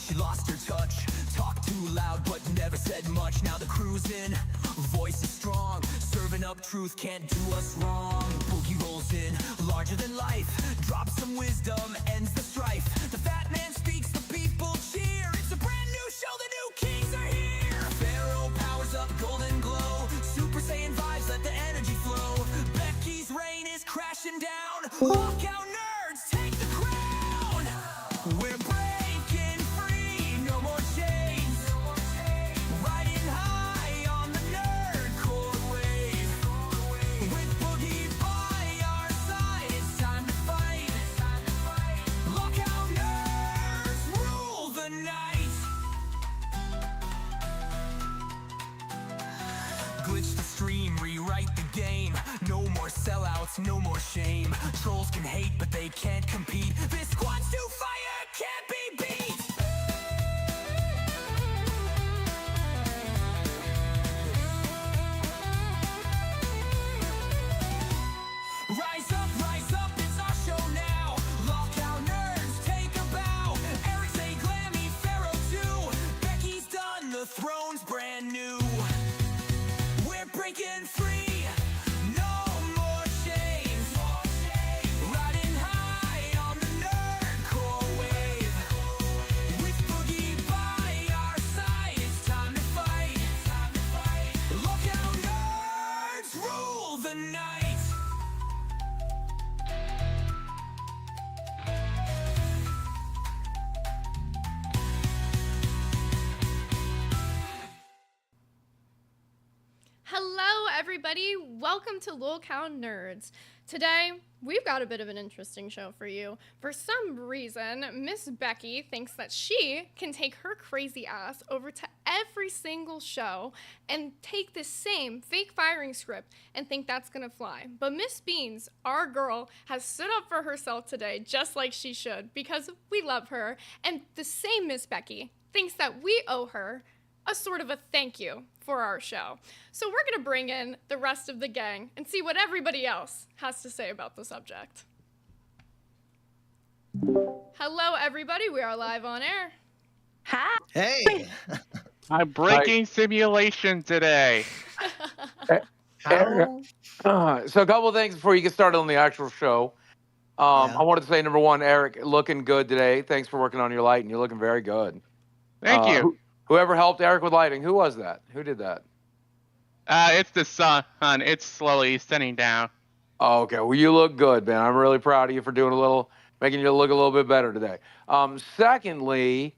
she lost her touch. Talked too loud but never said much. Now the crew's in, voice is strong, serving up truth, can't do us wrong. Boogie rolls in, larger than life, drops some wisdom, ends the strife. The fat man speaks, the people cheer. It's a brand new show, the new kings are here. Pharaoh powers up, golden glow, Super Saiyan vibes, let the energy flow. Becky's reign is crashing down. Look out, nerds, take the crown. We're breaking free, no more chains. Riding high on the nerdcore wave. With Boogie by our side, it's time to fight. Look out, nerds, rule the night. Glitch the stream, rewrite the game. No more sellouts, no more shame. Trolls can hate, but they can't compete. This squad's too fire, can't be beat. Rise up, it's our show now. Lock out, nerds, take a bow. Eric's a glammy, Pharaoh too. Becky's done, the throne's brand new. We're breaking free, no more chains. Riding high on the nerdcore wave. With Boogie by our side, it's time to fight. Look out, nerds, rule the night. Hello, everybody. Welcome to Lolcow Nerds. Today, we've got a bit of an interesting show for you. For some reason, Miss Becky thinks that she can take her crazy ass over to every single show and take the same fake firing script and think that's gonna fly. But Miss Beans, our girl, has stood up for herself today just like she should because we love her. And the same Miss Becky thinks that we owe her a sort of a thank you for our show. So we're gonna bring in the rest of the gang and see what everybody else has to say about the subject. Hello, everybody. We are live on air. Hi. Hey. I'm breaking simulation today. How? So a couple of things before you get started on the actual show. Yeah. I wanted to say, number one, Eric, looking good today. Thanks for working on your light, and you're looking very good. Thank you. Whoever helped Eric with lighting, who was that? Who did that? It's the sun. It's slowly setting down. Oh, okay. Well, you look good, man. I'm really proud of you for making you look a little bit better today. Secondly,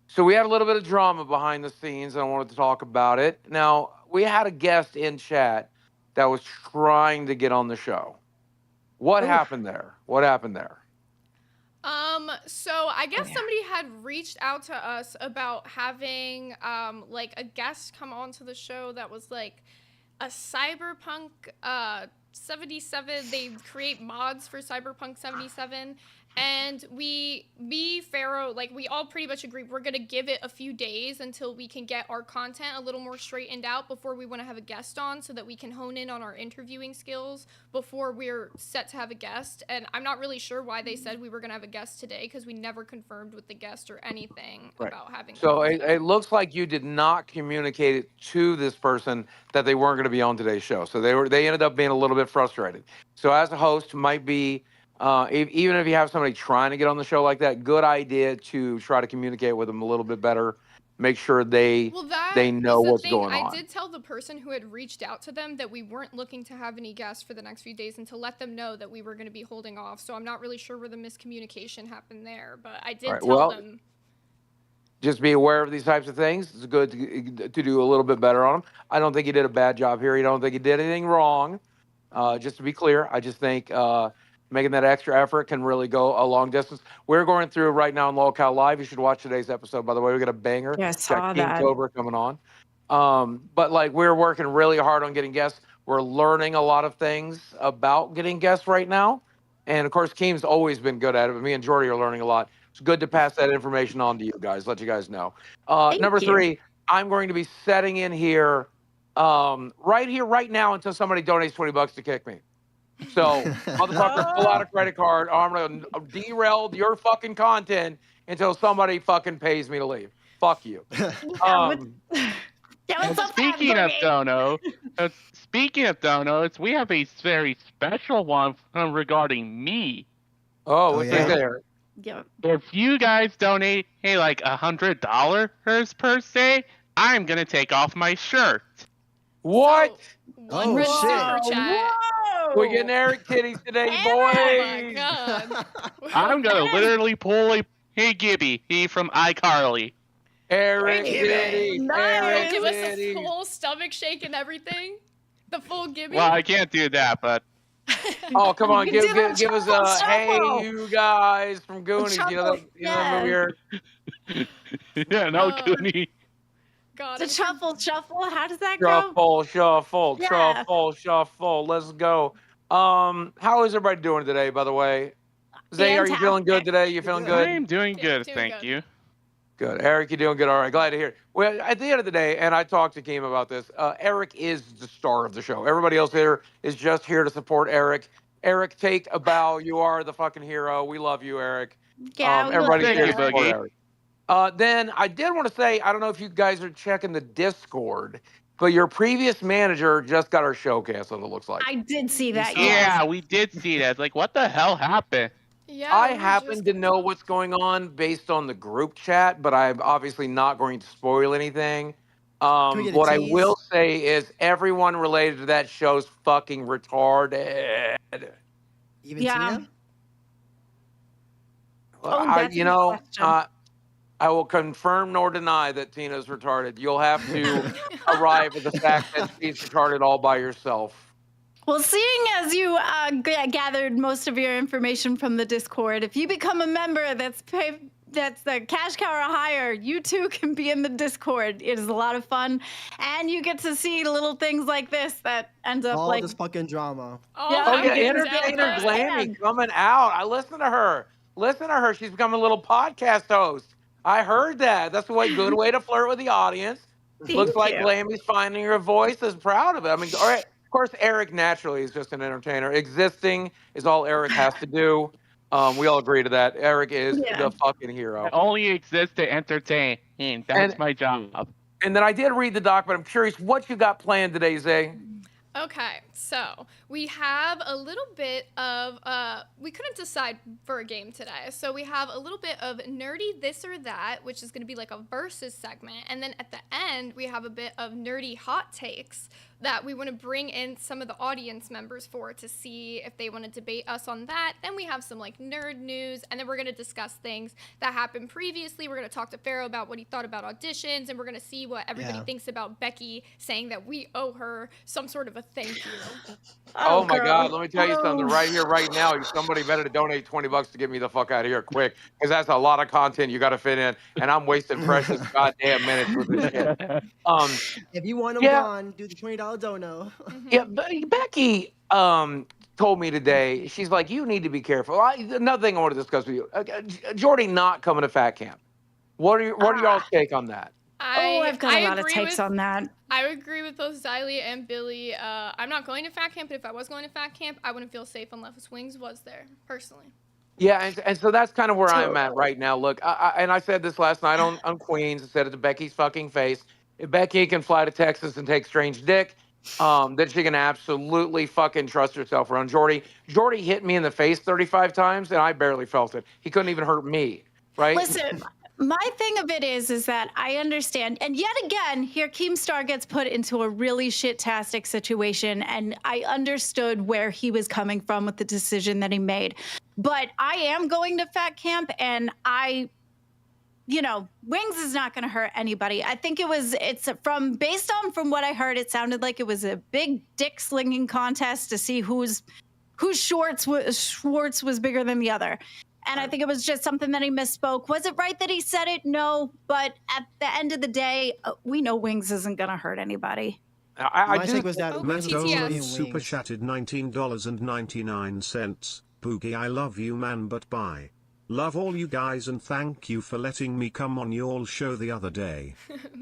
so we had a little bit of drama behind the scenes, and I wanted to talk about it. Now, we had a guest in chat that was trying to get on the show. What happened there? So I guess somebody had reached out to us about having like a guest come onto the show that was like a cyberpunk 77. They create mods for cyberpunk 77, and me, Pharaoh, like we all pretty much agreed we're gonna give it a few days until we can get our content a little more straightened out before we want to have a guest on, so that we can hone in on our interviewing skills before we're set to have a guest. And I'm not really sure why they said we were gonna have a guest today, because we never confirmed with the guest or anything about having. So it looks like you did not communicate it to this person that they weren't going to be on today's show. So they ended up being a little bit frustrated. So as a host, might be even if you have somebody trying to get on the show like that, good idea to try to communicate with them a little bit better. Make sure they know what's going on. I did tell the person who had reached out to them that we weren't looking to have any guests for the next few days, and to let them know that we were going to be holding off. So I'm not really sure where the miscommunication happened there, but I did tell them. Just be aware of these types of things. It's good to do a little bit better on them. I don't think you did a bad job here. You don't think you did anything wrong. Just to be clear, I just think making that extra effort can really go a long distance. We're going through right now on Lolcow Live. You should watch today's episode, by the way. We got a banger. Yeah, I saw King that. Cobra coming on. But like, we're working really hard on getting guests. We're learning a lot of things about getting guests right now. And of course, Keem's always been good at it, but me and Jordy are learning a lot. It's good to pass that information on to you guys, let you guys know. Number three, I'm going to be setting in here, right now until somebody donates $20 to kick me. So, motherfucker, pull out a credit card, or I'm gonna derail your fucking content until somebody fucking pays me to leave. Fuck you. Yeah, but yeah, And what's up, that speaking of donos, we have a very special one regarding me. Oh, Oh, what's yeah? there? Yeah. If you guys donate, hey, like $100 per se, I'm gonna take off my shirt. What? So, one Oh, red shit. super chat. Whoa! We're getting Eric titties today, Eric! Oh my boys. god. I'm gonna Eric! literally pull a hey Gibby, he from iCarly. Eric Hey, titties. nice. Eric Give us a titties. full stomach shake and everything. The full Gibby. Well, I can't do that, but Oh, come on, You can do the give us shuffle, a hey, shuffle. you guys from Goonies. You know that movie where yeah, no Uh, Goonie. God, The I'm shuffle. How does that go? shuffle, Yeah. shuffle. Let's go. How is everybody doing today? By the way, Zay, are you feeling good Fantastic. today? You feeling Good. good? I'm doing Yeah, good, doing thank good. you. Good. Eric, you doing good? All right. Glad to hear it. Well, at the end of the day, and I talked to Keem about this, Eric is the star of the show. Everybody else here is just here to support Eric. Eric, take a bow. You are the fucking hero. We love you, Eric. Yeah, we love Everybody's Thank here you, to support Boogie. Eric. Then I did want to say, I don't know if you guys are checking the Discord, but your previous manager just got our show canceled, it looks like. I did see that. saw it. Yes. Yeah, we did see that. It's like, what the hell happened? Yeah, I we were happen just to gonna know talk. what's going on based on the group chat, but I'm obviously not going to spoil anything. Can we get a What I tease? will say is everyone related to that show's fucking retarded. Even Yeah. Tina? Oh, that's a good question. I will confirm nor deny that Tina's retarded. You'll have to arrive at the fact that she's retarded all by yourself. Well, seeing as you gathered most of your information from the Discord, if you become a member that's the cash cow or higher, you too can be in the Discord. It is a lot of fun, and you get to see little things like this that end up All like this fucking drama. Oh, Yeah, Oh I'm yeah, getting entertainer down Glammy there. coming out. I listen to her. Listen to her. She's become a little podcast host. I heard that. That's a good way to flirt with the audience. Thank Looks like you. Glammy's finding her voice. Is proud of it. I mean, all right. Of course, Eric naturally is just an entertainer. Existing is all Eric has to do. We all agree to that. Eric is Yeah. the fucking I hero. only exist to entertain. That's And- my job. And then I did read the doc, but I'm curious what you got planned today, Zay. Okay, so we have a little bit of we couldn't decide for a game today. So we have a little bit of nerdy this or that, which is going to be like a versus segment, and then at the end we have a bit of nerdy hot takes that we want to bring in some of the audience members for to see if they want to debate us on that. Then we have some like nerd news, and then we're going to discuss things that happened previously. We're going to talk to Pharaoh about what he thought about auditions, and we're going to see what everybody Yeah. thinks about Becky saying that we owe her some sort of a thank you. Oh my girl. God! Let me tell you something Oh. right here, right now. Somebody better donate $20 to get me the fuck out of here quick, because that's a lot of content you got to fit in, and I'm wasting precious goddamn minutes with this shit. If you want them Yeah. gone, do the $20 dono. Yeah, Becky told me today. She's like, you need to be careful. Another thing I want to discuss with you, Jordy not coming to Fat Camp. What are y'all's take on that? I've got a lot of agree takes with, on that. I agree with both Xylee and Billy. I'm not going to Fat Camp, but if I was going to Fat Camp, I wouldn't feel safe unless Wings was there, personally. Yeah, and so that's kind of where I'm at right now. Look, and I said this last night on Queens. I said it to Becky's fucking face. If Becky can fly to Texas and take strange dick, then she can absolutely fucking trust herself around Jordy. Jordy hit me in the face 35 times, and I barely felt it. He couldn't even hurt me, right? Listen, my thing of it is that I understand, and yet again, here Keemstar gets put into a really shit-tastic situation, and I understood where he was coming from with the decision that he made. But I am going to Fat Camp, and Wings is not going to hurt anybody. I think based on what I heard, it sounded like it was a big dick slinging contest to see whose Schwartz was bigger than the other. And I think it was just something that he misspoke. Was it right that he said it? No. But at the end of the day, we know Wings isn't going to hurt anybody. I My do. take was that Oh, Wings TTS. was being Mandolan super Wings. chatted $19.99. Boogie, I love you, man, but bye. Love all you guys and thank you for letting me come on y'all show the other day.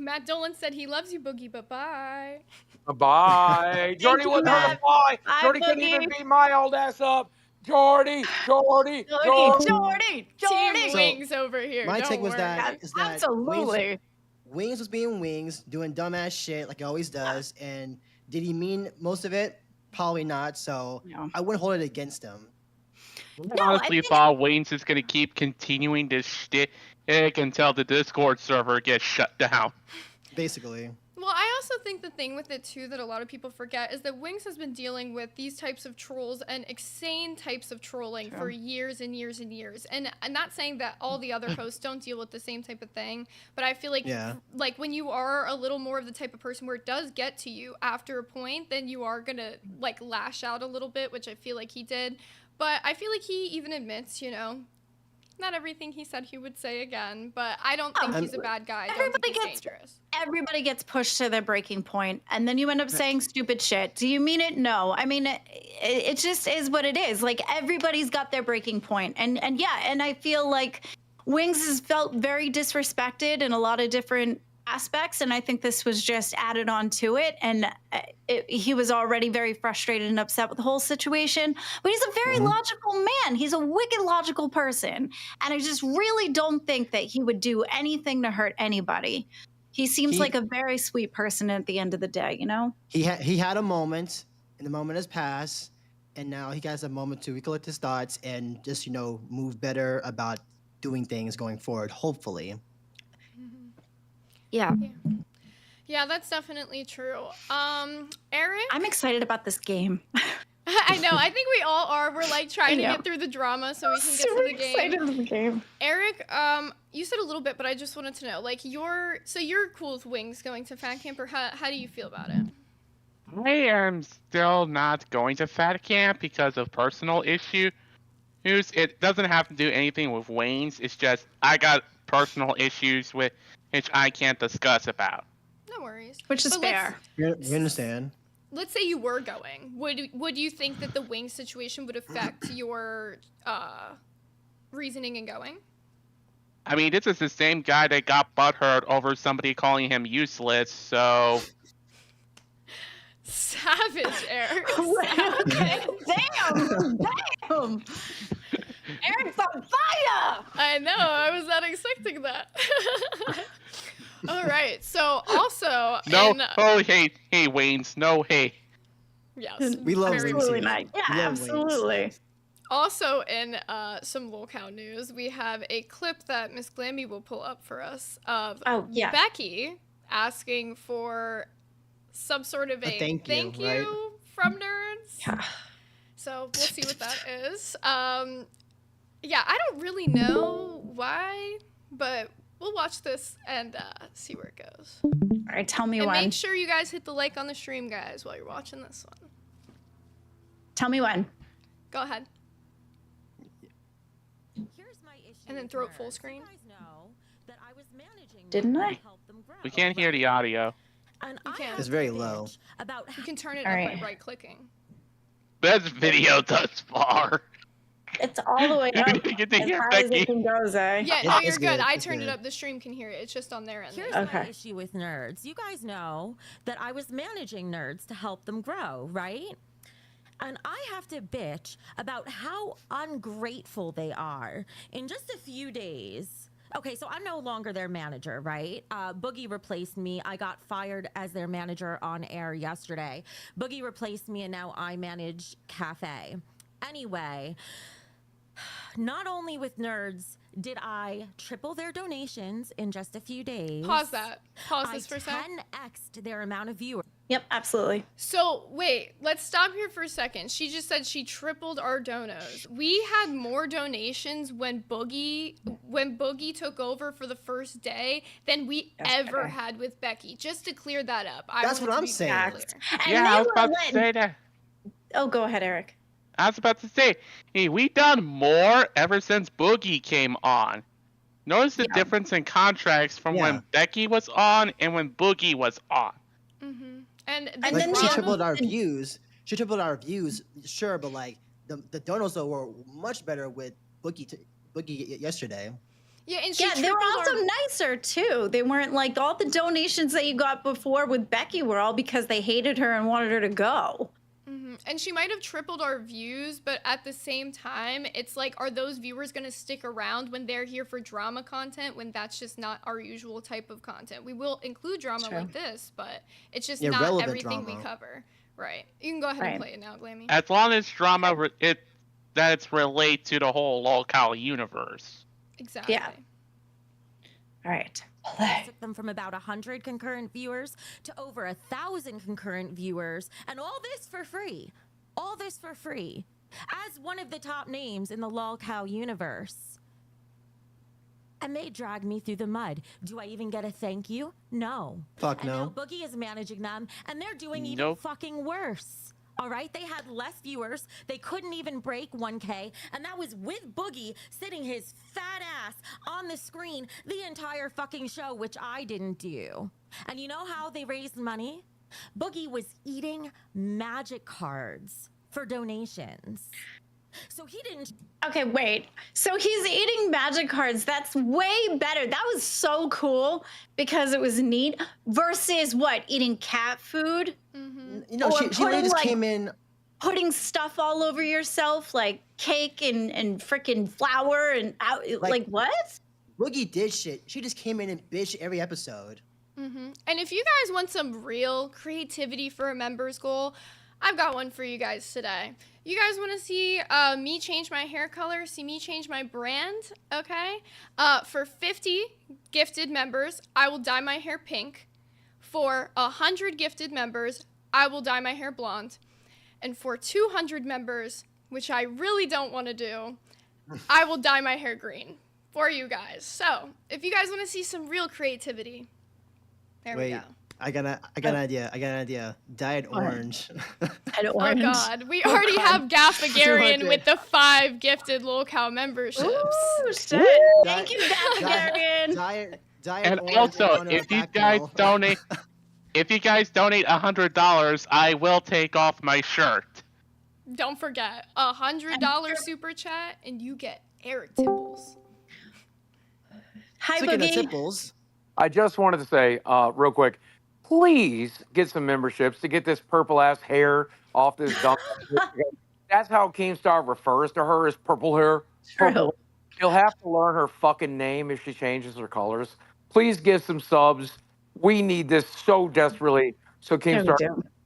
Matt Dolan said he loves you, Boogie, but bye. Bye. Jordy you, wouldn't hurt a Matt. fly. Bye, Jordy couldn't even Boogie. beat my old ass up. Jordy. Jordy. Team So, Wings over here. My Don't take was worry. that Absolutely. Wings was being Wings, doing dumbass shit like he always does. And did he mean most of it? Probably not. So No. I wouldn't hold it against him. I No, I honestly think thought Wayne's is gonna keep continuing this shtick until the Discord server gets shut down. Basically. Well, I also think the thing with it too that a lot of people forget is that Wings has been dealing with these types of trolls and insane types of trolling for years and years and years. And I'm not saying that all the other hosts don't deal with the same type of thing, but I feel like like when you are a little more of the type of person where it does get to you after a point, then you are gonna like lash out a little bit, which I feel like he did. But I feel like he even admits, you know, not everything he said he would say again, but I don't think he's a bad guy. I don't think he's dangerous. Everybody gets pushed to their breaking point, and then you end up saying stupid shit. Do you mean it? No. I mean, it just is what it is. Like, everybody's got their breaking point. And yeah, and I feel like Wings has felt very disrespected in a lot of different aspects, and I think this was just added on to it. And he was already very frustrated and upset with the whole situation. But he's a very logical man. He's a wicked logical person, and I just really don't think that he would do anything to hurt anybody. He seems like a very sweet person at the end of the day, you know? He had a moment, and the moment has passed, and now he has a moment to recollect his thoughts and just, you know, move better about doing things going forward, hopefully. Yeah. Yeah, that's definitely true. Eric? I'm excited about this game. I know. I think we all are. We're like trying to know. get through the drama so we can get to the game. Excited for the game. Eric, you said a little bit, but I just wanted to know, like, you're cool with Wings going to fan camp, or how do you feel about it? I am still not going to fat camp because of personal issues. It doesn't have to do anything with Wayne's. It's just I got personal issues with which I can't discuss about. No worries. Which is But fair. We understand. Let's say you were going. Would you think that the Wings situation would affect your reasoning in going? I mean, this is the same guy that got butthurt over somebody calling him useless, so... Savage, Eric. Okay. Damn. Eric's on fire. I know. I was not expecting that. All right. So also... No, hey, Wayne's, no, hey. Yes. We love very Wings Absolutely here. not. Yeah, We love Wings. absolutely. Also, in some lolcow news, we have a clip that Miss Glammy will pull up for us of Becky asking for some sort of a thank you right? from nerds. Yeah. So we'll see what that is. Yeah, I don't really know why, but we'll watch this and see where it goes. All right, tell me And when. make sure you guys hit the like on the stream, guys, while you're watching this one. Tell me when. Go ahead. Here's my issue And then with throw it full nerds. screen. You guys know that I was managing Didn't nerds I? to help them grow, We can't hear the audio. And You I can. have It's very to low. bitch About You can turn it All up right. by right-clicking. Best video thus far. It's all the way You up. get to As hear high as Becky. it can go, Zay. Yeah, It's- no, you're it's good. good, I it's turned it good. up. The stream can hear it. It's just on their end. Here's Okay. my issue with nerds. You guys know that I was managing nerds to help them grow, right? And I have to bitch about how ungrateful they are. In just a few days, okay, so I'm no longer their manager, right? Boogie replaced me. I got fired as their manager on air yesterday. Boogie replaced me, and now I manage Cafe. Anyway, not only with nerds did I triple their donations in just a few days. Pause that. Pause I this for a sec. 10x'd their amount of viewers. Yep, absolutely. So, wait. Let's stop here for a second. She just said she tripled our donos. We had more donations when Boogie took over for the first day than we ever had with Becky. Just to clear that up. That's wanted what to I'm be saying. clear. And Yeah, they I was were about to letting- say that. Oh, go ahead, Eric. I was about to say, hey, we done more ever since Boogie came on. Notice the difference in contracts from Yeah. when Becky was on and when Boogie was on. Mm-hmm. And the And Like, then she the- tripled our views. She tripled our views, sure, but like the donos though were much better with Boogie yesterday. Yeah, and she Yeah, they were tripled also our- nicer too. They weren't like all the donations that you got before with Becky were all because they hated her and wanted her to go. And she might have tripled our views, but at the same time, it's like, are those viewers going to stick around when they're here for drama content when that's just not our usual type of content? We will include drama True. like this, but it's just Yeah, not relevant everything we drama. cover. Right. You can go ahead and play it now, Glammy. As long as drama that's relate to the whole lolcow universe. Exactly. Yeah. All right. Took them from about 100 concurrent viewers to over 1,000 concurrent viewers, and all this for free. All this for free. As one of the top names in the lolcow universe. And they dragged me through the mud. Do I even get a thank you? No. Fuck And now no. Boogie is managing them, and they're doing even Nope. fucking worse. All right, they had less viewers. They couldn't even break 1K, and that was with Boogie sitting his fat ass on the screen the entire fucking show, which I didn't do. And you know how they raised money? Boogie was eating magic cards for donations. So he didn't. Okay, wait. So he's eating magic cards. That's way better. That was so cool because it was neat versus what? Eating cat food? You know, Or she literally putting, just like- came in. Putting stuff all over yourself like cake and freaking flour and out, like what? Boogie did shit. She just came in and bitched every episode. And if you guys want some real creativity for a members goal, I've got one for you guys today. You guys want to see me change my hair color, see me change my brand, okay? For 50 gifted members, I will dye my hair pink. For 100 gifted members, I will dye my hair blonde. And for 200 members, which I really don't want to do, I will dye my hair green for you guys. So, if you guys want to see some real creativity, there we Wait, go. I got an idea. I got an idea. Dyed orange. I don't Oh god, we already have Gaffagarian with the 5 gifted lolcow memberships. Ooh, shit. Thank you, Gaffagarian. Dyed And orange also, on her if you back guys grill. donate, $100, I will take off my shirt. Don't forget, $100 super chat and you get Eric Tipples. Hi, Speaking of Boogie. tipples, I just wanted to say, real quick, please get some memberships to get this purple ass hair off this dump. That's how Keemstar refers to her as purple hair. Purple. She'll have to learn her fucking name if she changes her colors. Please give some subs. We need this so desperately. So Keemstar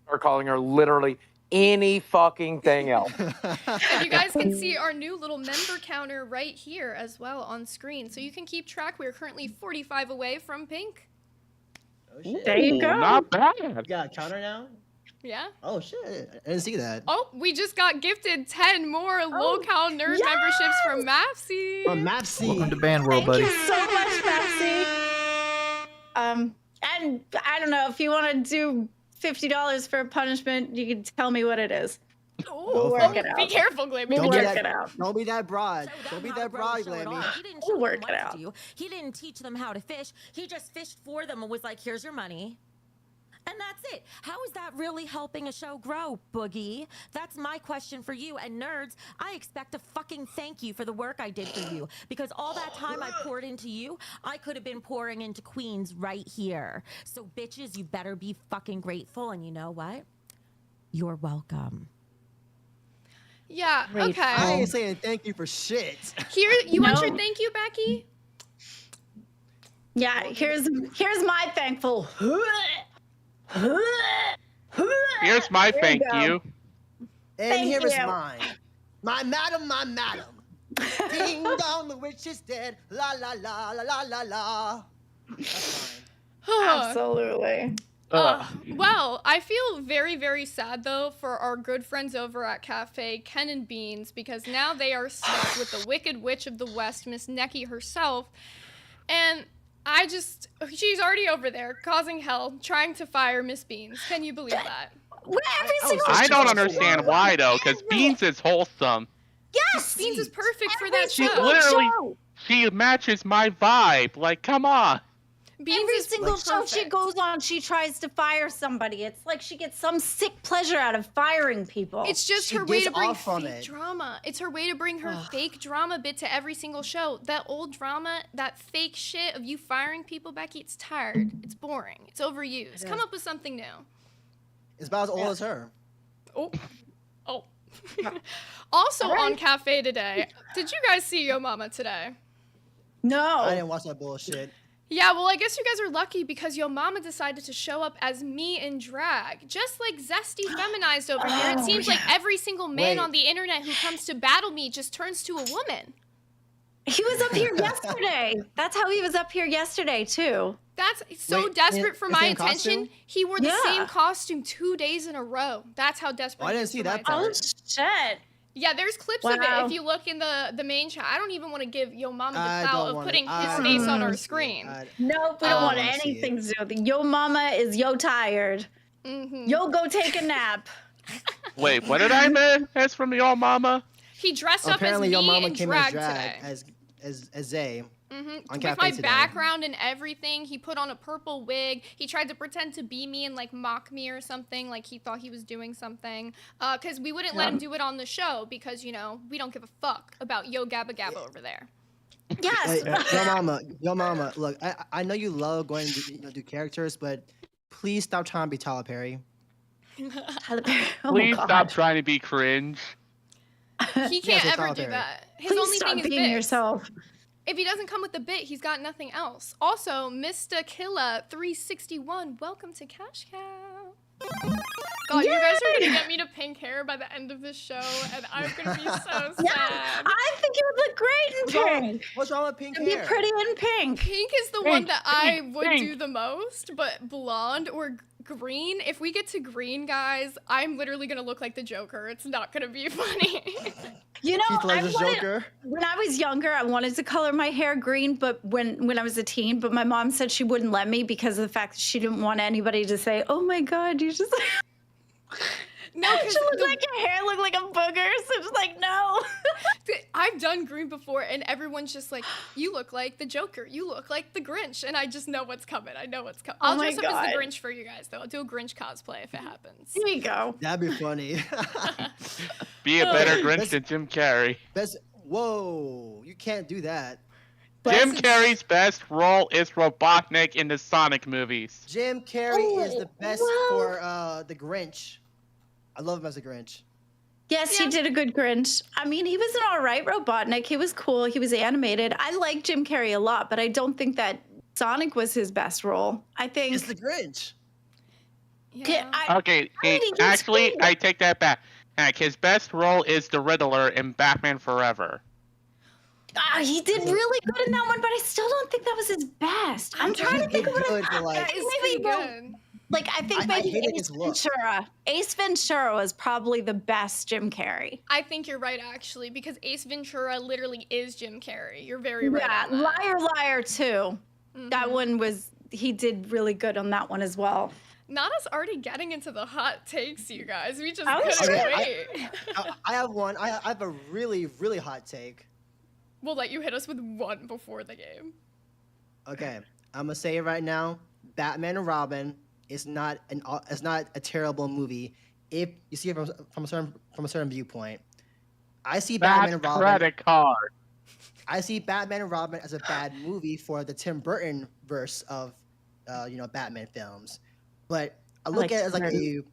start calling her literally any fucking thing else. And you guys can see our new little member counter right here as well on screen. So you can keep track. We are currently 45 away from pink. Oh, shit. There you go. Not bad. You got a counter now? Yeah. Oh shit! I didn't see that. Oh, we just got gifted 10 more lolcow nerd memberships from Mapsy. From Mapsy. Welcome to Band World, Thank buddy. you so much, Maxie. And I don't know if you want to do $50 for a punishment, you can tell me what it is. We'll work it out. Be careful, Glammy. We'll Don't work be that- it out. Don't be that broad. Show Don't be them that how to broad, grow a show at all. Glammy. He didn't We'll show work them it what out. to do. He didn't teach them how to fish. He just fished for them and was like, here's your money. And that's it. How is that really helping a show grow, Boogie? That's my question for you. And nerds, I expect a fucking thank you for the work I did for you. Because all that time I poured into you, I could have been pouring into Queens right here. So bitches, you better be fucking grateful. And you know what? You're welcome. Yeah, I okay. ain't saying thank you for shit. Here, you want No. your thank you, Becky? Yeah, here's my thankful. Here's my There thank go. you. And Thank here is you. mine. My madam, my madam. Ding dong, the witch is dead. La la la la la la la. That's mine. Absolutely. Well, I feel very, very sad though for our good friends over at Cafe Ken and Beans because now they are stuck with the Wicked Witch of the West, Miss Necky herself, and she's already over there causing hell, trying to fire Miss Beans. Can you believe that? Every single I don't show. understand why though, because Beans is wholesome. Yes. Beans is perfect for Every that She show. literally, show. she matches my vibe. Like, come on. Beans Every is single show she perfect. goes on, she tries to fire somebody. It's like she gets some sick pleasure out of firing people. It's just She her way gets to bring off from fake it. drama. It's her way to bring her fake drama bit to every single show. That old drama, that fake shit of you firing people, Becky, it's tired. It's boring. It's overused. Come up with something new. It's about as old as her. Oh. Oh. Also on Cafe today, did you guys see Yo Mama today? No. I didn't watch that bullshit. Yeah, well, I guess you guys are lucky because Yo Mama decided to show up as me in drag. Just like Zesty feminized over here, it seems like every single man Wait. on the internet who comes to battle me just turns to a woman. He was up here yesterday. That's how he was up here yesterday, too. That's so Wait, desperate for the my same attention. costume? He wore the Yeah. same costume 2 days in a row. That's how desperate Oh, I he didn't is see for my that part. attention. Shit. Yeah, there's clips of it Wow. if you look in the main chat. I don't even want to give Yo Mama I the clout don't of wanna- putting I his don't face on wanna our see it. screen. Nope, we I don't want wanna see anything to do with it. Yo mama is yo tired. Yo go take a nap. Wait, what did I miss from the old mama? He dressed up as Apparently, me your mama in came drag in drag today. as Zay. Mm-hmm. On With Cafe my today. background and everything, he put on a purple wig. He tried to pretend to be me and like mock me or something, like he thought he was doing something. Because we wouldn't let him do it on the show because, you know, we don't give a fuck about Yo Gabba Gabba over there. Yes. Yo mama, look, I know you love going to do characters, but please stop trying to be Tyler Perry. Oh, Please God. stop trying to be cringe. He can't it's ever Tyler do Perry. that. His Please only stop thing is being bits. yourself. If he doesn't come with the bit, he's got nothing else. Also, Mr. Killa 361, welcome to Cash Cow. God, you guys are gonna get me to pink hair by the end of this show, and I'm gonna be so sad. I think you would look great in pink. What's wrong with pink You'd be hair? pretty in pink. Pink is the one that I pink, would pink. do the most, but blonde or green, if we get to green, guys, I'm literally gonna look like the Joker. It's not gonna be funny. You know, Heath Ledger's Joker. when I was younger, I wanted to color my hair green, but when I was a teen, but my mom said she wouldn't let me because of the fact that she didn't want anybody to say, "Oh my God, you just." No, She because looked like your hair looked like a booger, so just like no. I've done green before, and everyone's just like, "You look like the Joker. You look like the Grinch," and I just know what's coming. I know what's coming. Oh I'll my dress up as the God. Grinch for you guys, though. I'll do a Grinch cosplay if it happens. There you go. That'd be funny. Be a better Grinch That's- than Jim Carrey. Whoa, you can't do that. Jim Carrey's best role is Robotnik in the Sonic movies. Jim Carrey is the best well. for the Grinch. I love him as a Grinch. Yes, he did a good Grinch. I mean, he was an all right Robotnik. He was cool. He was animated. I like Jim Carrey a lot, but I don't think that Sonic was his best role. I think. It's the Grinch. Yeah. Okay, think he's actually, cool. I take that back. His best role is the Riddler in Batman Forever. He did really good in that one, but I still don't think that was his best. I'm trying to He think did of what good, but like, That is maybe pretty the- good. Like, I think I maybe hated Ace his look. Ventura. Ace Ventura was probably the best Jim Carrey. I think you're right, actually, because Ace Ventura literally is Jim Carrey. You're very right. Yeah, on that. Liar Liar too. That one was, he did really good on that one as well. Not us already getting into the hot takes, you guys. We just Oh, couldn't shit. wait. I have one. I have a really, really hot take. We'll let you hit us with one before the game. Okay, I'm gonna say it right now. Batman and Robin is not a terrible movie if you see it from a certain viewpoint. I see Batman That's and Robin. credit card. I see Batman and Robin as a bad movie for the Tim Burton verse of Batman films, but I look like at it as like Tim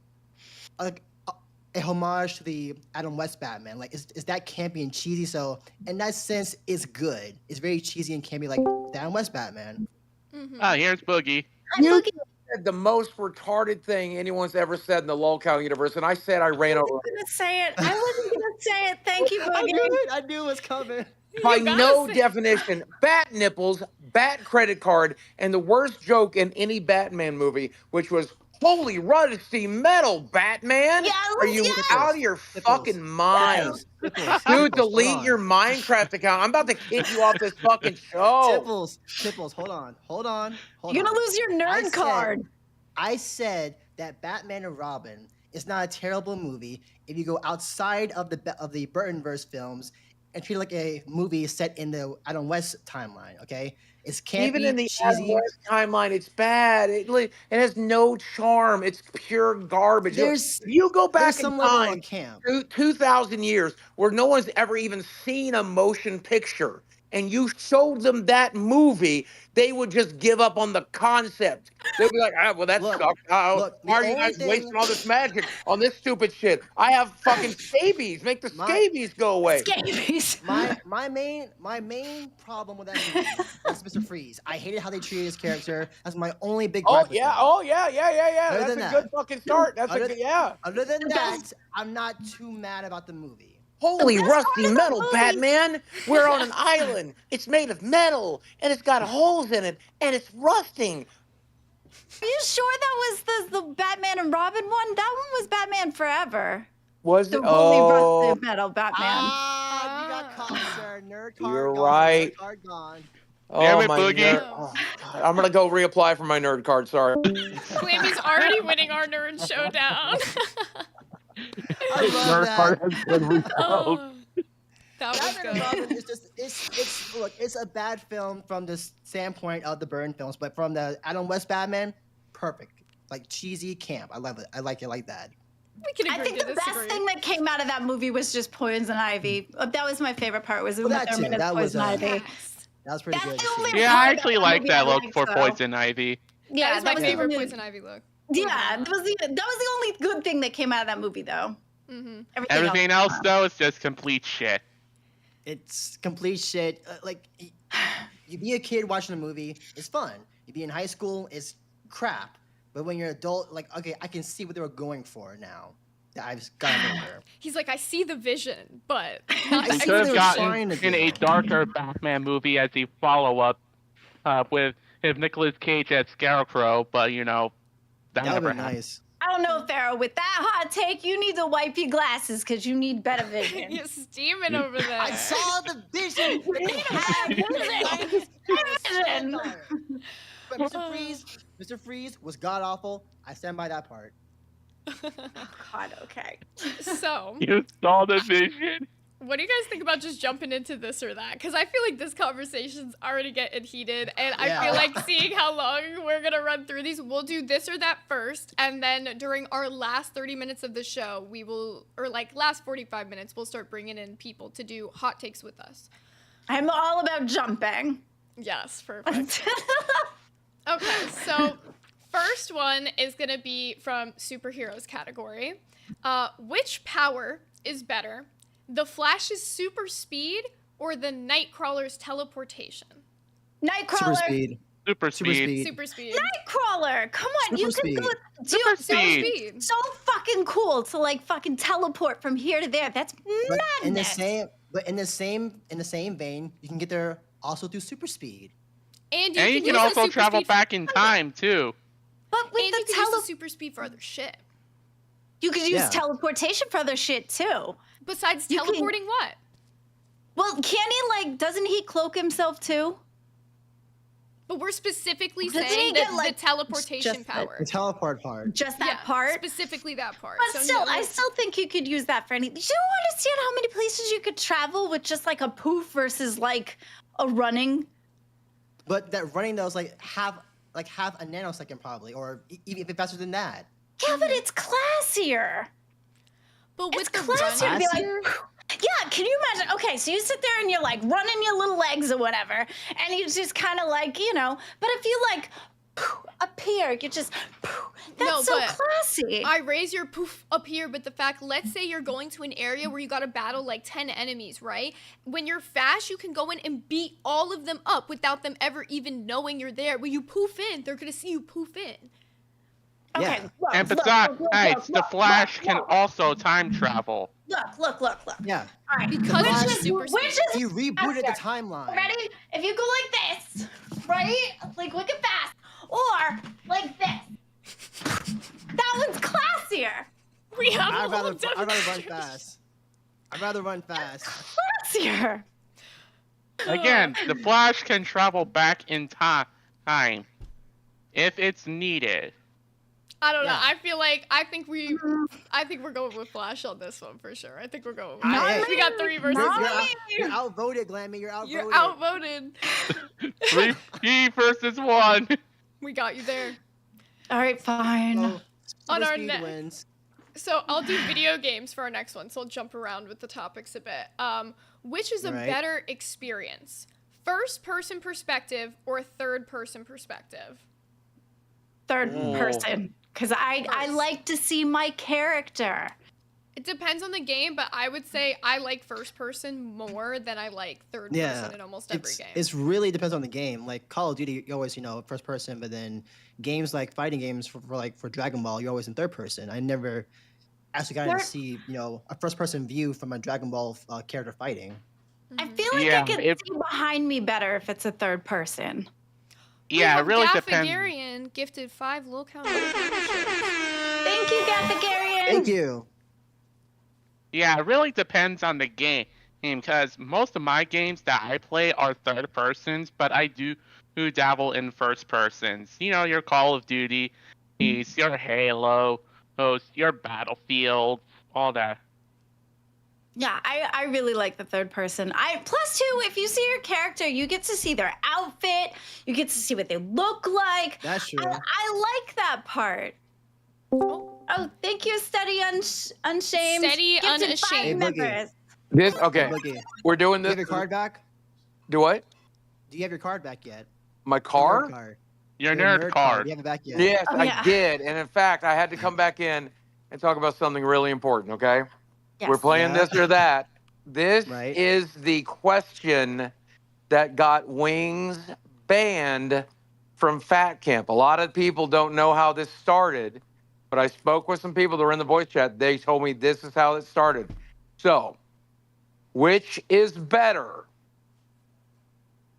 a homage to the Adam West Batman. Like, is that campy and cheesy? So in that sense, it's good. It's very cheesy and campy, like the Adam West Batman. Oh, here's Boogie. You said the most retarded thing anyone's ever said in the LOLCOW universe, and I said I ran over. Gonna say it. I wasn't gonna say it. Thank you, I knew Boogie. it. I knew it was coming. By gotta no say- definition, bat nipples, bat credit card, and the worst joke in any Batman movie, which was "Holy rusty metal, Batman! Yes, Are you yes. out of your fucking mind?" Dude, delete your Minecraft account. I'm about to kick you off this fucking show. Tipples, hold on. You're gonna lose your nerd card. I said that Batman and Robin is not a terrible movie if you go outside of the Burtonverse films and treat it like a movie set in the Adam West timeline. Okay, it's campy, Even in the Adam cheesy. West timeline, it's bad. It has no charm. It's pure garbage. There's If you go there's back in some level time, of camp. 2,000 years, where no one's ever even seen a motion picture, and you showed them that movie, they would just give up on the concept. They'd be like, well, that Look, sucks. look. Why The are you only guys thing, wasting all this magic on this stupid shit? I have fucking scabies. Make the My- scabies go away. Scabies. my main problem with that movie is Mr. Freeze. I hated how they treated his character. That's my only big Oh gripe with yeah, them. oh yeah. Other That's than a that. good fucking start. That's Other- a good, yeah. Other than The that, best- I'm not too mad about the movie. Holy best part rusty of the metal, movie- Batman! We're on an island. It's made of metal, and it's got holes in it, and it's rusting. Are you sure that was the Batman and Robin one? That one was Batman Forever. Was The it? really Oh, rusted metal Batman. You got caught, sir. Nerd card You're gone. right. Nerd card gone. Damn it, my Boogie. nerd. Oh, God. I'm gonna go reapply for my nerd card. Sorry. Clammy's already winning our nerd showdown. I love that. Oh, that was Batman and good. Robin is just it's a bad film from the standpoint of the Byrne films, but from the Adam West Batman, perfect. Like cheesy camp. I love it. I like it like that. We can I agree think to the disagree. best thing that came out of that movie was just Poison Ivy. That was my favorite part. Was Well, Uma that too. Thurman as That was, Poison Ivy. Yes. That was pretty That's good. the to only see. Yeah, part I of actually that like movie that I look liked, for though. Poison Ivy. Yeah, That is my was the favorite only- Poison Ivy look. Yeah, that was the only good thing that came out of that movie, though. Mm-hmm. Everything else, though, is just complete shit. It's complete shit. You be a kid watching a movie, it's fun. You be in high school, it's crap. But when you're an adult, like, okay, I can see what they were going for now that I've gotten older. He's like, I see the vision, but not I the We see could what have they were gotten trying to in a do. darker Batman movie as a follow-up with Nicolas Cage as Scarecrow, but, that That would never be happened. nice. I don't know, Pharaoh. With that hot take, you need to wipe your glasses because you need better vision. You're steaming over there. I saw the vision that they had. Vision. But Mr. Freeze was god awful. I stand by that part. God, okay. So, You saw the vision? what do you guys think about just jumping into this or that? Because I feel like this conversation's already getting heated, and I feel Yeah. like seeing how long we're gonna run through these, we'll do this or that first, and then during our last 30 minutes of the show, we will, or like last 45 minutes, we'll start bringing in people to do hot takes with us. I'm all about jumping. Yes, perfect. Okay, so first one is gonna be from superheroes category. Which power is better? The Flash's super speed or the Nightcrawler's teleportation? Nightcrawler. Super speed. Super speed. Super speed. Nightcrawler. Come on, you Super can go. speed. Dude, Super so, speed. so fucking cool to like fucking teleport from here to there. That's But in the madness. same vein, you can get there also through super speed. And And you use can the also super travel speed back in time, too. But with and the you can use the super speed for other shit. you could use Yeah. teleportation for other shit too. Besides You can- teleporting what? Well, can he doesn't he cloak himself too? But we're specifically Doesn't he saying get, that like, the teleportation just, power. The teleport part. Just that Yeah, part? Specifically that part. But So still, no- I still think you could use that for anything. You don't understand how many places you could travel with just like a poof versus like a running. But that running though is like half a nanosecond probably, or even if it's faster than that. Yeah, but it's classier. But It's with the classier to be like, running, yeah, can you imagine? Okay, so you sit there and you're like running your little legs or whatever, and you just kind of like, but if you like up here, you just, that's No, so but classy. I raise your poof up here, but the fact, let's say you're going to an area where you gotta battle like 10 enemies, right? When you're fast, you can go in and beat all of them up without them ever even knowing you're there. When you poof in, they're gonna see you poof in. Okay, Yeah. look, And look, besides, look, hey, look, the look, Flash look, can look, also time travel. look. Yeah. All right, Because it's which is, super which speed. is He rebooted the faster? timeline. Ready? If you go like this, right? Like wicked fast, or like this. That one's classier. We have a I'd whole rather run demonstration. fast. I'd rather run fast. Classier. Again, the Flash can travel back in time if it's needed. I don't know. Yeah. I think we're going with Flash on this one for sure. I think we're going with Not Flash. me. We got 3 versus Not 1. You're outvoted, Glammy. You're outvoted. You're outvoted. 3 versus 1. We got you there. All right, fine. So, On Super our Speed next- wins. So I'll do video games for our next one. So I'll jump around with the topics a bit. Which is a Right. better experience? First person perspective or third person perspective? Third Ooh. person, because I First. like to see my character. It depends on the game, but I would say I like first person more than I like third Yeah, person in almost every game. It's really depends on the game. Like Call of Duty, you always first person, but then games like fighting games for Dragon Ball, you're always in third person. I never actually got to Third- see a first person view from a Dragon Ball character fighting. I Mhm. feel like Yeah, I can it- see behind me better if it's a third person. Yeah, it really depends. Gaffagarian gifted 5 low count memberships. Thank you, Gaffagarian. Thank you. Yeah, it really depends on the game. Because most of my games that I play are third persons, but I do dabble in first persons. You know, your Call of Duty, your Halo, your Battlefield, all that. Yeah, I really like the third person. Plus two, if you see your character, you get to see their outfit, you get to see what they look like. That's true. I like that part. Oh, thank you, Steady Unshamed. Steady Gifted 5 Unashamed. Hey, Boogie. members. This okay. Boogie, We're doing do you this. have your card back? Do what? Do you have your card back yet? My Your car? nerd card. Your Your nerd card. Do you have it back yet? Yes, Oh, I yeah. did. And in fact, I had to come back in and talk about something really important, okay? Yes. We're playing Yeah. this or that. This Right. is the question that got Wings banned from Fat Camp. A lot of people don't know how this started, but I spoke with some people that were in the voice chat. They told me this is how it started. So, which is better?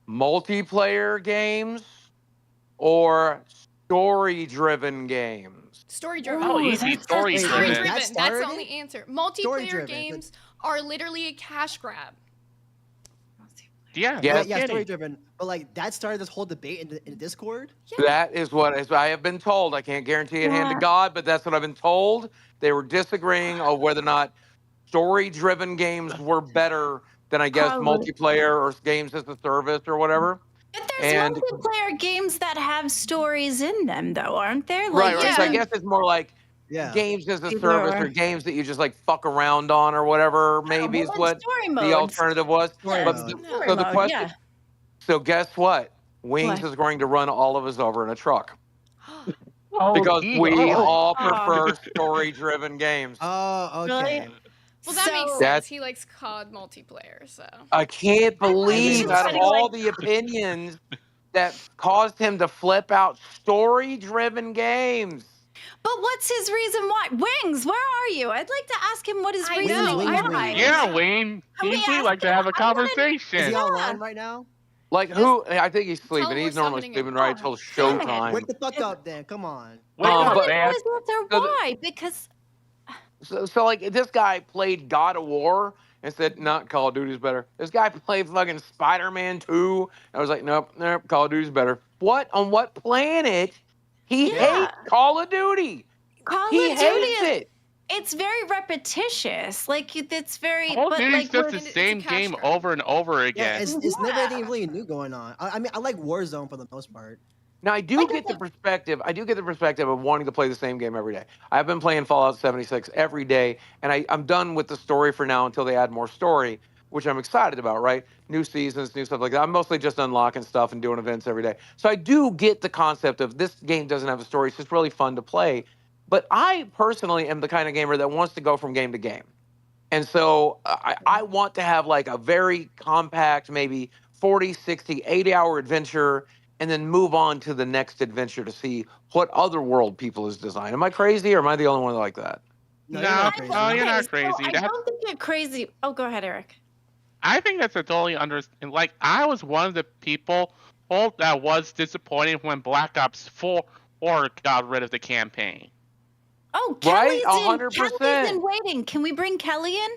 Multiplayer games or story-driven games? Story driven. Oh, Ooh, easy that's story Story driven. driven. That That's the started only it? answer. Multiplayer Story-driven, games are literally a cash grab. Yeah, Yeah. no Yeah, kidding. story driven. But like that started this whole debate in the Discord. That is what I have been told. I can't guarantee it hand to Yeah. God, but that's what I've been told. They were disagreeing of whether or not story-driven games were better than I guess Probably. multiplayer or games as a service or whatever. But there's And- multiplayer games that have stories in them, though, aren't there? Right, right. So I yeah. guess it's more like Yeah. games as a Either service or. or games that you just like fuck around on or whatever. Maybe is well, what story the modes. alternative was. Story But mode. the- Story so the mode, question. yeah. So guess what? Wings What? is going to run all of us over in a truck Oh, because we oh. all Oh. prefer story-driven games. Oh, okay. Really? Well, that makes So- sense. That's- He likes COD multiplayer, so. I can't believe should out of study all like- the opinions that caused him to flip out story-driven games. But what's his reason why? Wings, where are you? I'd like to ask him what his I reason know, why. I know. Yeah, Wayne. Can we We'd ask like to him? have a I wanna- Is conversation. he online right now? Like who? I think he's Tell him sleeping. we're He's normally summoning him. sleeping right till damn it. showtime. Wake the fuck up, then. Come on. Wake up, but- man. His answer So the- why? Because So like this guy played God of War and said, "Not Call of Duty's better." This guy played fucking Spider-Man 2. I was like, "Nope, Call of Duty's better." What? On what planet? He Yeah. hates Call of Duty. Call He of Duty hates is it. it's very repetitious. Like it's very Call of but Duty's like just with- the it's a same cash game grab. over and over Yeah, again. it's never Yeah. anything really new going on. I mean, I like Warzone for the most part. Now I do Like, get the perspective. I do get the perspective of wanting to play the same game every day. I've been playing Fallout 76 every day, and I'm done with the story for now until they add more story, which I'm excited about. Right, new seasons, new stuff like that. I'm mostly just unlocking stuff and doing events every day. So I do get the concept of this game doesn't have a story. It's just really fun to play. But I personally am the kind of gamer that wants to go from game to game. And so I want to have like a very compact, maybe 40, 60, 80-hour adventure, and then move on to the next adventure to see what other world people has designed. Am I crazy or am I the only one like that? No, No, you're not no, crazy. you're not so crazy. I That's- don't think you're crazy. Oh, go ahead, Eric. I think that's a totally understand. Like, I was one of the people that was disappointed when Black Ops 4 got rid of the campaign. Oh, Right? Kelly's 100%. Kelly's in waiting. Can we bring Kelly in?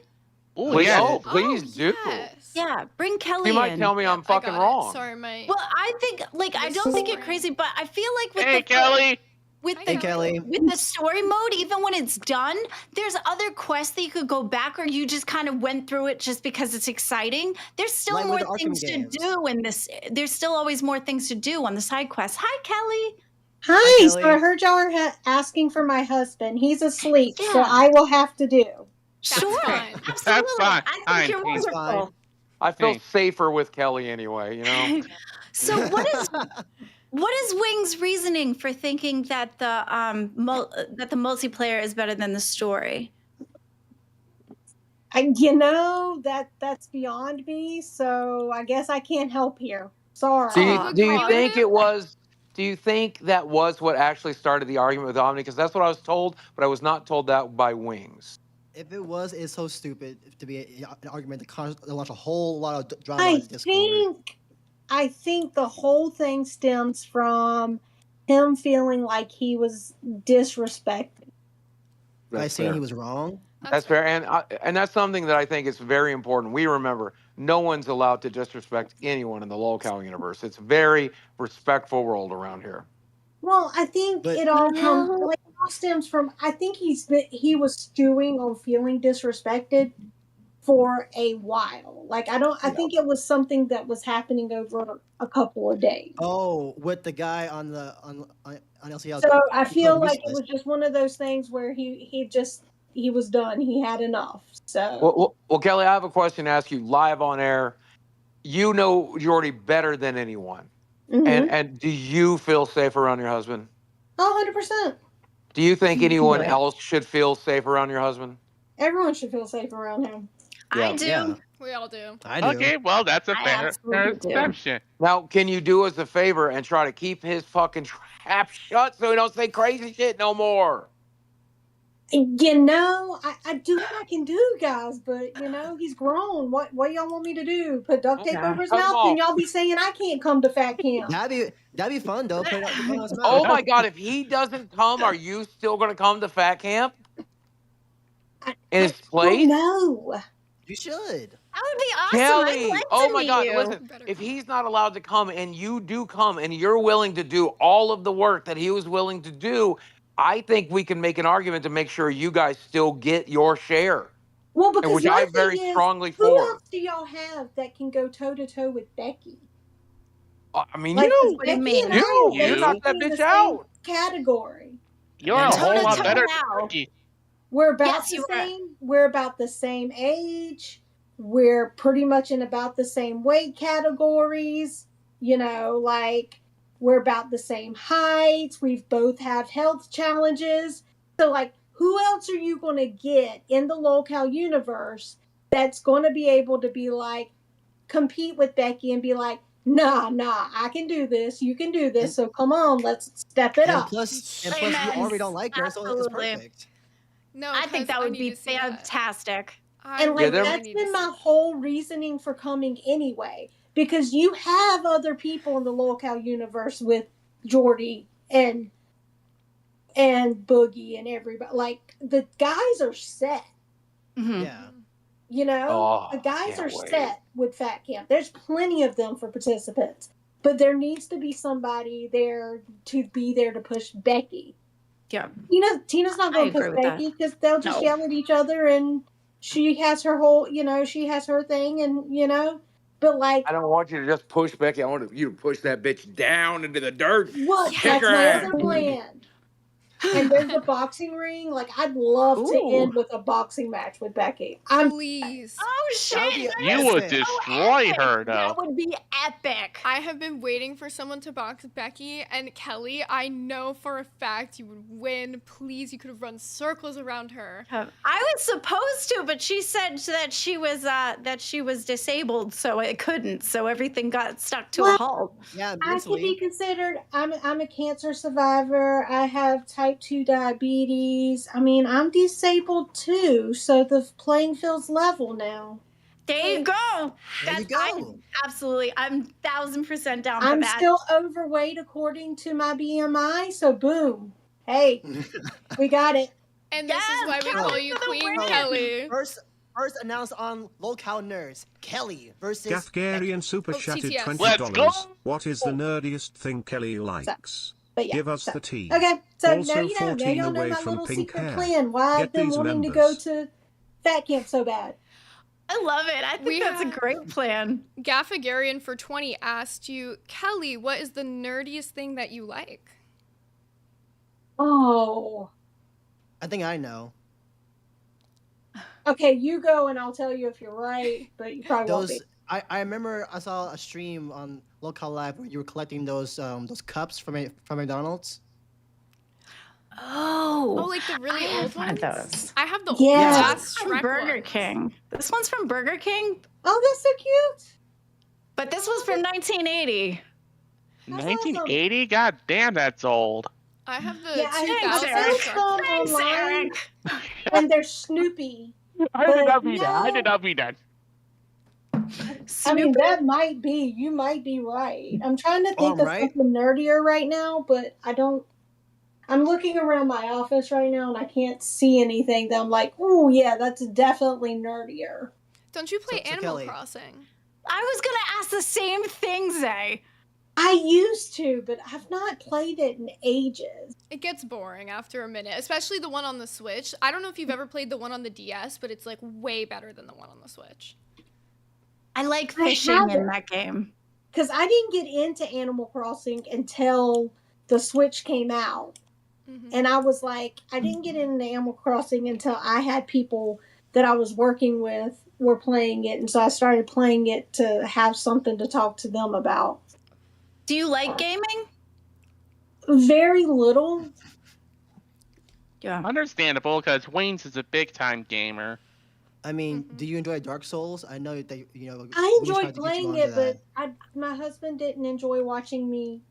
Oh, Please, yeah. oh, please do. Yes. Yeah, bring Kelly You might in. tell me I'm I fucking got it. wrong. Sorry, my. Well, I think like I don't think you're crazy, but I feel like with Hey, the Kelly. with Hey, the Kelly. with the story mode, even when it's done, there's other quests that you could go back, or you just kind of went through it just because it's exciting. There's still Like more with the Arkham things games. to do in this. There's still always more things to do on the side quests. Hi, Kelly. Hi, so Kelly. I heard y'all are asking for my husband. He's asleep, so Yeah. I will have to do. That's Sure, fine. absolutely. That's fine. I Fine, think you're thanks. wonderful. I feel Thanks. safer with Kelly anyway, you know? So what is Wing's reasoning for thinking that the that the multiplayer is better than the story? That's beyond me. So I guess I can't help here. Sorry. Do you you, do agree you with think him? it was? Do you think that was what actually started the argument with Omni? Because that's what I was told, but I was not told that by Wings. If it was, it's so stupid to be an argument to launch a whole lot of drama I on Discord. think the whole thing stems from him feeling like he was disrespected. By That's saying fair. he was wrong. That's fair, and that's something that I think is very important. We remember no one's allowed to disrespect anyone in the locale universe. It's a very respectful world around here. Well, I think But- it all stems from. I think he was stewing on feeling disrespected for a while. Like I think it was something that was happening over a couple of days. Oh, with the guy on LCL. So I he feel called like it useless. was just one of those things where he was done. He had enough. So Well, Kelly, I have a question to ask you live on air. You know Jordy better than anyone, and do you feel safe around your husband? 100%. Do you think anyone Right. else should feel safe around your husband? Everyone should feel safe around him. Yeah. I do. Yeah, We all do. I do. Okay, well, that's a I fair absolutely do. perception. Now, can you do us a favor and try to keep his fucking trap shut so he don't say crazy shit no more? I do what I can do, guys, but he's grown. What y'all want me to do? Put duct tape Yeah. over his Come mouth? on. Then y'all be saying I can't come to fat camp. That'd be fun though. Put it on his mouth. Oh my God! If he doesn't come, are you still gonna come to Fat Camp in his place? No. You should. That would be awesome. Kelly, I'd like oh to my meet God! you. Listen, Better if come. he's not allowed to come and you do come and you're willing to do all of the work that he was willing to do, I think we can make an argument to make sure you guys still get your share, Well, and because which my I'm very thing is, strongly who for. else do y'all have that can go toe to toe with Becky? I mean, Like, 'cause you, What do you Becky mean? and I are you knock that basically in the bitch same out. category. You're And a whole lot toe-to-toe better now. than Becky. We're about Yes, the you are. same. We're about the same age. We're pretty much in about the same weight categories. Like we're about the same heights. We've both have health challenges. So, like, who else are you going to get in the locale universe that's going to be able to be like compete with Becky and be like, nah, I can do this. You can do this. And- So come on, let's step it And up. plus, you Amen. already don't like her, so it's Absolutely. perfect. No, I think 'cause that would need be to see that. fantastic. I And like there- really that's need to been see my that. whole reasoning for coming anyway. Because you have other people in the locale universe with Jordy and Boogie and everybody. Like the guys are set. Mhm. Yeah. Oh, The guys can't are wait. set with Fat Camp. There's plenty of them for participants. But there needs to be somebody there to be there to push Becky. Yeah. Tina's not I going to agree push with that. Becky because they'll just No. yell at each other, and she has her whole, she has her thing, and but like, I don't want you to just push Becky. I want you to push that bitch down into the dirt. what? Kick That's her my ass. other plan. And there's a boxing ring. Like, I'd love to Ooh. end with a boxing match with Becky. I'm Please. Oh That would shit! be that You is would epic. destroy epic. her, though. That would be epic. I have been waiting for someone to box Becky and Kelly. I know for a fact you would win. Please, you could have run circles around her. I was supposed to, but she said that she was disabled, so I couldn't. So everything got stuck to a Well, halt. Yeah, I could be mentally. considered. I'm a cancer survivor. I have type 2 diabetes. I mean, I'm disabled too, so the playing field's level now. There you go. There you go. I'm 1000% down for I'm that. still overweight according to my BMI, so boom. Hey, we got it. And this is Yes, why we Kelly call you for the Queen win. Kelly. First announced on Locale Nerds. Kelly versus Gafgarian super Oh, chatted TTS. $20. Let's go! What is the nerdiest thing Kelly likes? But yeah. Give us so. the tea. Okay, so now Also you know. Now 14 y'all know away my from little pink secret hair. plan. Why I've Get been these wanting to go members. to fat camp so bad. I love it. I think We that's a have- great plan. Gaffagarian for 20 asked you, Kelly, what is the nerdiest thing that you like? Oh. I think I know. Okay, you go and I'll tell you if you're right, but you probably won't be. Those I remember I saw a stream on Local Live where you were collecting those cups from McDonald's. Oh, Oh, like the really I old have one of ones? those. I have the Yeah. old This ass From Shrek Burger ones. King. This one's from Burger King, Oh, that's so cute. but this was from 1980. That's 1980? God damn, that's old. I have the Yeah, I 2000 Eric. Shrek some ones. Thanks, online, Eric. and they're Snoopy. I But did not mean that. I no. did not mean that. I mean, Snoopy? that might be. You might be right. I'm trying to think I'm of right. something nerdier right now, but I don't. I'm looking around my office right now, and I can't see anything that I'm like, oh yeah, that's definitely nerdier. Don't you play So, Animal Kelly. Crossing? I was gonna ask the same thing, Zay. I used to, but I've not played it in ages. It gets boring after a minute, especially the one on the Switch. I don't know if you've ever played the one on the DS, but it's like way better than the one on the Switch. I like I fishing have in it. that game. Because I didn't get into Animal Crossing until the Switch came out. Mhm. And I was like, I didn't get into Animal Crossing until I had people that I was working with were playing it. And so I started playing it to have something to talk to them about. Do you like gaming? Very little. Yeah. Understandable, because Wayne's is a big time gamer. I mean, Mhm. do you enjoy Dark Souls? I know that you know. I we tried enjoyed to get you playing onto it, but that. my husband didn't enjoy watching me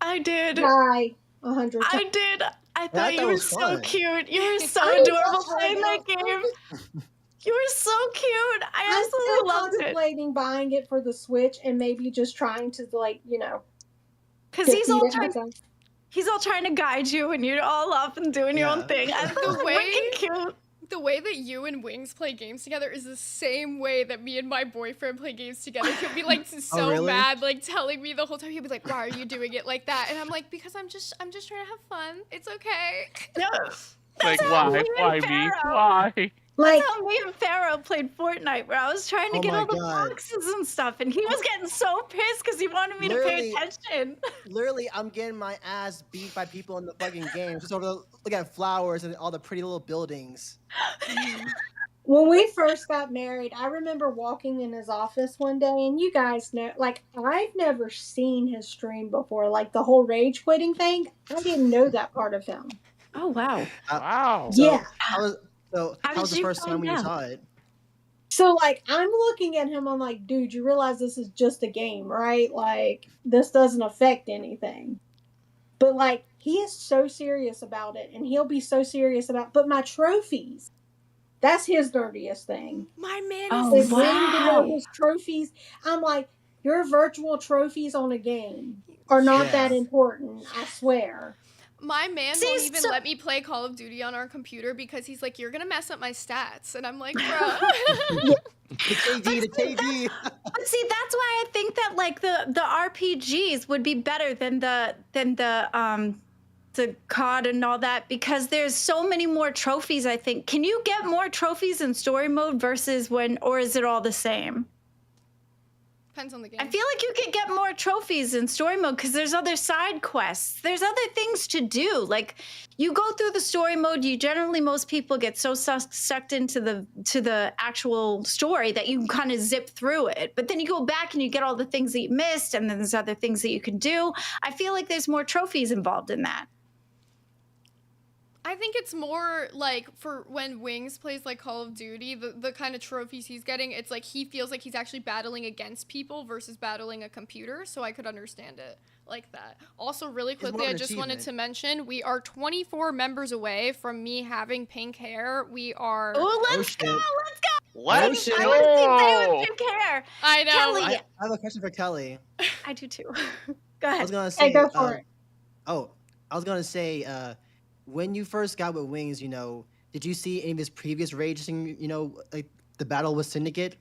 I did. die 100 times. I did. I thought you that were was so fun. cute. You were so I adorable love playing that it. game. You were so cute. I I'm absolutely still loved it. contemplating buying it for the Switch and maybe just trying to, like, you know, Because he's all defeat it trying. myself. He's all trying to guide you, and you're all up and doing your own Yeah. thing. I thought it was wicked cute. The way that you and Wings play games together is the same way that me and my boyfriend play games together. He'll be like so really? mad, like telling me the whole time. He'll be like, "Why are you doing it like that?" And I'm like, "Because I'm just trying to have fun. It's okay." No, Like, how why? me and Why me? Pharaoh- Why? Like, That's how me and Pharaoh played Fortnite, where I was trying to Oh get my all the God. boxes and stuff, and he was getting so pissed because he wanted me to pay Literally- attention. Literally, I'm getting my ass beat by people in the fucking game. Just over look at flowers and all the pretty little buildings. when we first got married, I remember walking in his office one day, and you guys know, like, I've never seen his stream before. Like, the whole rage quitting thing, I didn't know that part of him. Oh wow! Wow. So, Yeah. How was How the did you first time find when you out? saw it? So, like, I'm looking at him, I'm like, dude, you realize this is just a game, right? Like, this doesn't affect anything. But, like, he is so serious about it, and he'll be so serious about, but my trophies, that's his dirtiest thing. My man Oh, is Is wanting to know wow. his trophies. I'm like, your virtual trophies on a game are not Yeah. that important, I swear. My man See, won't even so- let me play Call of Duty on our computer because he's like, "You're gonna mess up my stats," and I'm like, "Bro." The KD, the KD. But see, that's why I think that like the RPGs would be better than the COD and all that, because there's so many more trophies. I think. Can you get more trophies in story mode versus or is it all the same? Depends on the game. I feel like you could get more trophies in story mode because there's other side quests. There's other things to do. Like you go through the story mode, most people get so sucked into the actual story that you kind of zip through it. But then you go back and you get all the things that you missed, and then there's other things that you can do. I feel like there's more trophies involved in that. I think it's more like for when Wings plays like Call of Duty, the kind of trophies he's getting, it's like he feels like he's actually battling against people versus battling a computer, so I could understand it like that. Also, really It's more quickly, of I an just wanted achievement. to mention we are 24 members away from me having pink hair. We are. Oh, Oh, let's go! shit. Let's go! Let's shit. I want to see Faye go. with pink hair. I know. Kelly. I have a question for Kelly. I do too. Go I ahead. was gonna say. Hey, go for it. Oh, I was gonna say. When you first got with Wings, did you see any of his previous raging? Like the battle with Syndicate.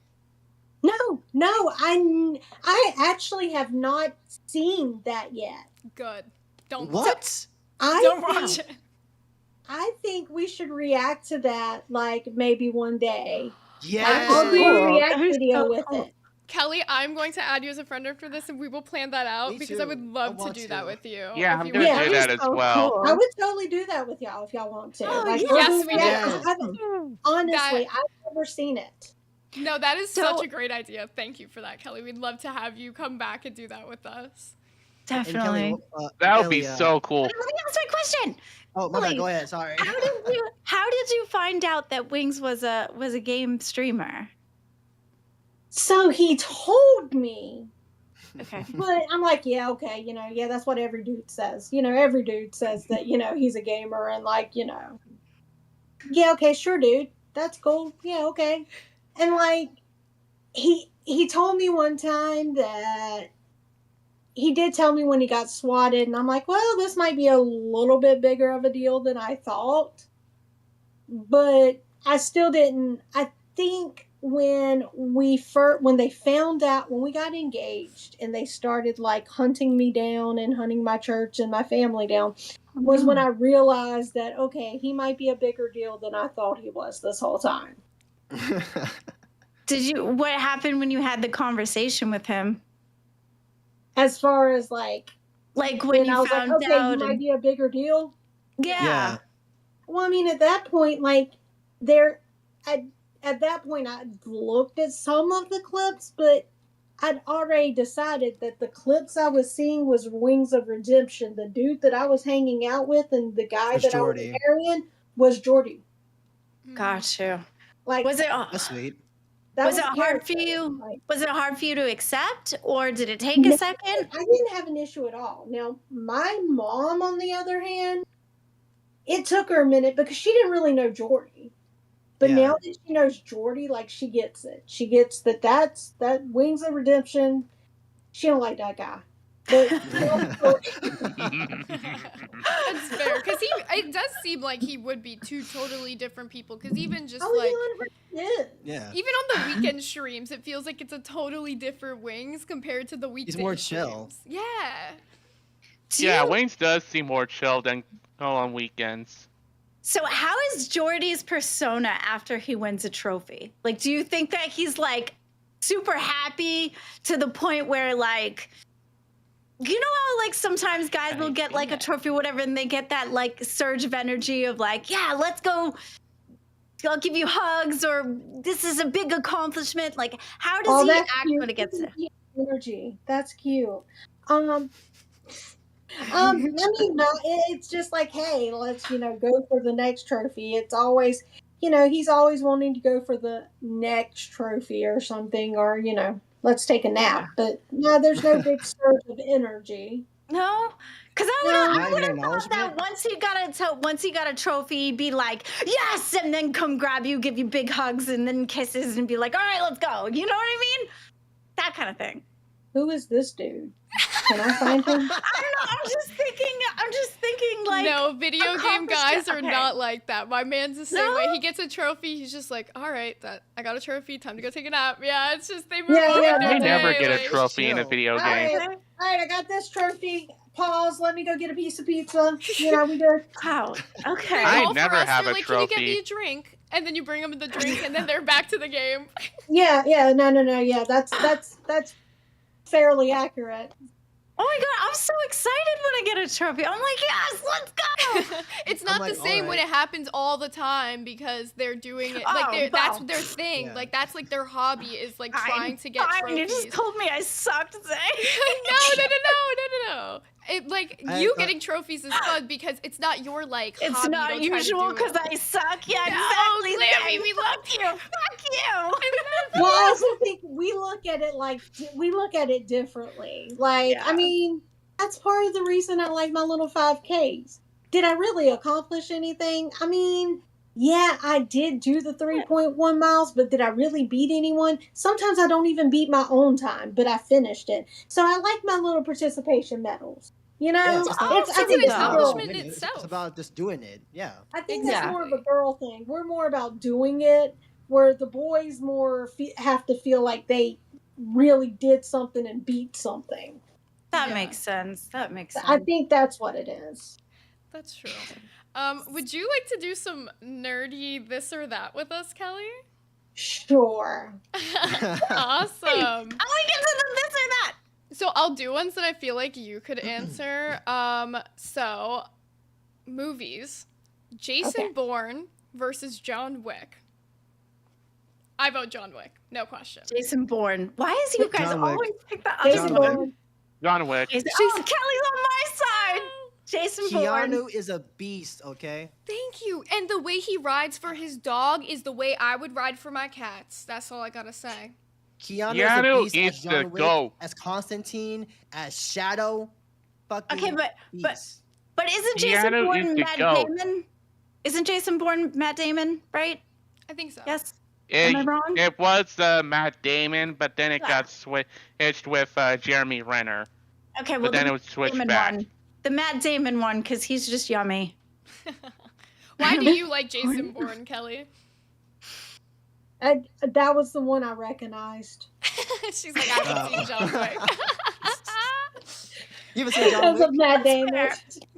No, I actually have not seen that yet. Good. Don't What? Don't watch it. I think we should react to that, like maybe one day. Yes. I'll do a Cool. react That'd be video so with cool. it. Kelly, I'm going to add you as a friend after this, and we will plan that out Me because I would too. love I to want do that to. with you. Yeah, if I'm you gonna would do like. that as So well. cool. I would totally do that with y'all if y'all want to. Oh, Like, yeah. we'll Yes, do we a do. react. Yes. I haven't- honestly, I've never seen it. No, that is So- such a great idea. Thank you for that, Kelly. We'd love to have you come back and do that with us. And Definitely. Kelly, That would be Kelly, so cool. Let me ask my question. Oh, my bad. Kelly, Go ahead. Sorry. How did you find out that Wings was a game streamer? So he told me, Okay. but I'm like, yeah, okay, yeah, that's what every dude says. Every dude says that, he's a gamer and like, yeah, okay, sure, dude, that's cool. Yeah, okay. And like, he told me one time that he did tell me when he got swatted, and I'm like, well, this might be a little bit bigger of a deal than I thought. But I still didn't. I think when we found out, when we got engaged and they started like hunting me down and hunting my church and my family down, was when I realized that, okay, he might be a bigger deal than I thought he was this whole time. What happened when you had the conversation with him? As far as like Like when when I you was like, found okay, you out might and, be a bigger deal. yeah. Yeah. Well, I mean, at that point, like, at that point, I looked at some of the clips, but I'd already decided that the clips I was seeing was Wings of Redemption. The dude that I was hanging out with and the guy Was that I Jordy. was marrying was Jordy. Got you. Like, Was it That's sweet. that was it a hard for character. you? Like, Was it hard for you to accept, or did it take a No. second? I didn't have an issue at all. Now, my mom, on the other hand, it took her a minute because she didn't really know Jordy. But Yeah. now that she knows Jordy, like, she gets it. She gets that Wings of Redemption. She don't like that guy. But That's fair, because it does seem like he would be two totally different people. Because even just oh, like yeah. Yeah. even on the weekend streams, it feels like it's a totally different Wings compared to the weekday. more chill. streams. Yeah. Yeah, Wayne's does seem more chill than on weekends. So how is Jordy's persona after he wins a trophy? Like, do you think that he's like super happy to the point where like, you know how like sometimes guys will get like a trophy or whatever and they get that like surge of energy of like, yeah, let's go, I'll give you hugs, or this is a big accomplishment. Like, how does he that's act cute. when it gets there? Energy. That's cute. I mean, no, it's just like, hey, let's, go for the next trophy. It's always, he's always wanting to go for the next trophy or something, or, let's take a nap. But no, there's no big surge of energy. No, because No. I Not would even have thought that acknowledgement? once he got a trophy, he'd be like, yes, and then come grab you, give you big hugs, and then kisses, and be like, all right, let's go. You know what I mean? That kind of thing. Who is this dude? Can I find him? I don't know. I'm just thinking like, No, video game accomplished- guys are okay. not like that. My man's the same way. No? He gets a trophy, he's just like, all right, I got a trophy, time to go take a nap. Yeah, it's just they move Yeah, on yeah, with their I never day, get a like- trophy in a Chill. video All game. right, I got this trophy. Pause. Let me go get a piece of pizza. We good. Wow. Okay. They I call for never us, have they're a like, can you get trophy. me a drink? And then you bring them the drink, and then they're back to the game. Yeah, no. Yeah, that's fairly accurate. Oh my god, I'm so excited when I get a trophy. I'm like, yes, let's go. It's not like, the same when alright. it happens all the time because they're doing it like Oh, that's well. their thing. Yeah. Like that's like their hobby is like trying to get Fine, trophies. you just told me I sucked today. No. It like I- you getting trophies is fun because it's not your like It's hobby. not You don't try to usual do because it. I suck. Yeah, No, exactly. Glammy, Sammy, we fuck you. Fuck you. Well, I also think we look at it differently. Like, Yeah. I mean, that's part of the reason I like my little 5Ks. Did I really accomplish anything? I mean, yeah, I did do the 3.1 miles, but did I really beat anyone? Sometimes I don't even beat my own time, but I finished it. So I like my little participation medals. Yeah, It's, it's I it's think an it's accomplishment girl. in It's itself. about just doing it. Yeah. I think that's more of a Exactly. girl thing. We're more about doing it, where the boys more have to feel like they really did something and beat something. That Yeah. makes sense. That makes sense. I think that's what it is. That's true. Would you like to do some nerdy this or that with us, Kelly? Sure. Awesome. I want to get to the this or that. So I'll do ones that I feel like you could answer. So movies. Jason Okay. Bourne versus John Wick. I vote John Wick. No question. Jason Bourne. Why is you guys John Wick. always pick the Jason other one? Bourne. John Wick. Jason, oh, Kelly's on my side. Jason Bourne. Keanu is a beast, okay? Thank you. And the way he rides for his dog is the way I would ride for my cats. That's all I gotta say. Keanu Keanu is a beast is as the John Wick, GOAT. as Constantine, as Shadow. Fucking Okay, but beast. isn't Jason Keanu is Bourne the Matt GOAT. Damon? Isn't Jason Bourne Matt Damon, right? I think so. Yes. Am I wrong? It was Matt Damon, but then it got switched with Jeremy Renner. Okay, well But then the it was switched Damon back. one. The Matt Damon one, because he's just yummy. Why do you like Jason Bourne, Kelly? That was the one I recognized. She's like, I haven't seen John Wick. You haven't seen John Because Wick? of Matt Damon. fair.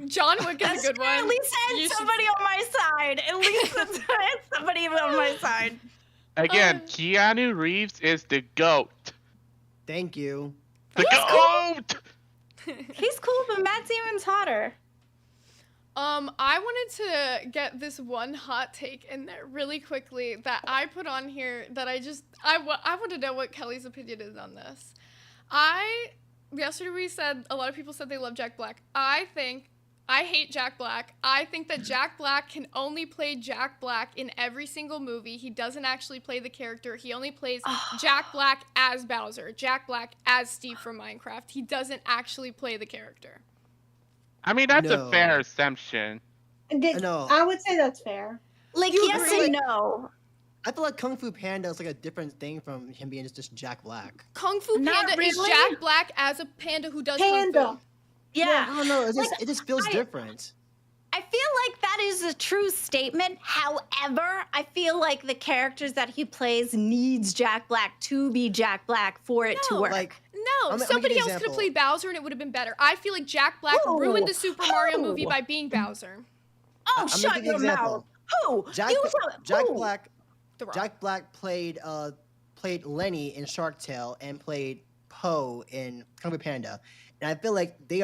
John Wick is That's a good fair. one. At least I You had should- somebody on my side. At least I had somebody on my side. Again, Keanu Reeves is the GOAT. Thank you. The GOAT! He's cool, but Matt Damon's hotter. I wanted to get this one hot take in there really quickly that I put on here that I want to know what Kelly's opinion is on this. Yesterday we said, a lot of people said they love Jack Black. I hate Jack Black. I think that Jack Black can only play Jack Black in every single movie. He doesn't actually play the character. He only plays Jack Black as Bowser, Jack Black as Steve from Minecraft. He doesn't actually play the character. I mean, that's No. a fair assumption. No. I would say that's fair. Like, You yes agree? and no. I feel like Kung Fu Panda is like a different thing from him being just Jack Black. Kung Fu Not Panda is really. Jack Black as a panda who does Kung Panda. Fu. Yeah. I don't know. Like, It just feels I- different. I feel like that is a true statement. However, I feel like the characters that he plays needs Jack Black to be Jack Black for it to No. work. Like, No, I'm gonna somebody give you else an could have example. played Bowser and it would have been better. I feel like Jack Black Who? ruined the Super Mario Who? movie by being Bowser. oh, I'm gonna shut give you your an example. mouth. Who? Jack, You tell- Jack who? Black The Rock. Jack Black played Lenny in Shark Tale and played Poe in Kung Fu Panda, and I feel like they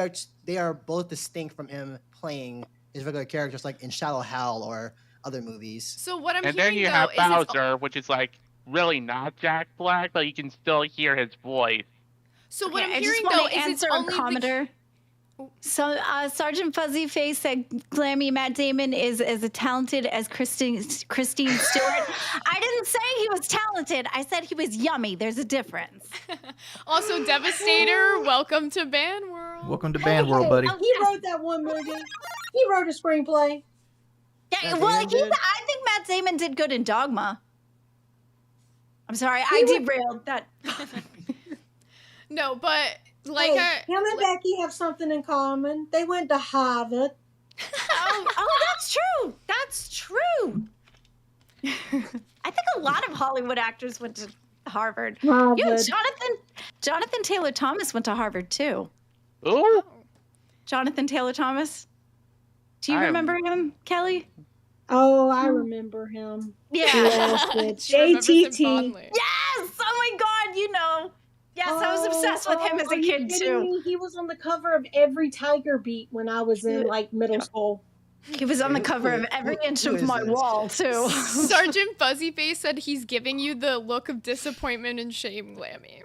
are both distinct from him playing his regular characters like in Shallow Hal or other movies. So what I'm And then hearing you though have is it's- Bowser, which is like really not Jack Black, but you can still hear his voice. so what Okay, I'm I hearing just though want to is it's answer a only commenter. So Sergeant Fuzzy Face said Glammy Matt Damon is as talented as Christine Stewart. I didn't say he was talented. I said he was yummy. There's a difference. also Devastator. Welcome to Ban World. Welcome to Band World, buddy. He wrote that one movie. He wrote a screenplay. Yeah, Matt well, Damon did? I think Matt Damon did good in Dogma. I'm sorry, He I was- derailed that. No, but like Hey, him and Becky have something in common. They went to Harvard. Oh, that's true. That's true. I think a lot of Hollywood actors went to Harvard. Harvard. You know, Jonathan Taylor Thomas went to Harvard too. Ooh, Jonathan Taylor Thomas. Do you I am- remember him, Kelly? Oh, I remember him. Yeah. Yes, she remembers him JTT. fondly. Yes. Oh my God. You know. Yes, I was obsessed with him as are a you kid kidding too. me? He was on the cover of every Tiger Beat when I was in like middle school. He was on the cover of every inch who of is my this? wall too. Sergeant Fuzzyface said he's giving you the look of disappointment and shame, Glammy.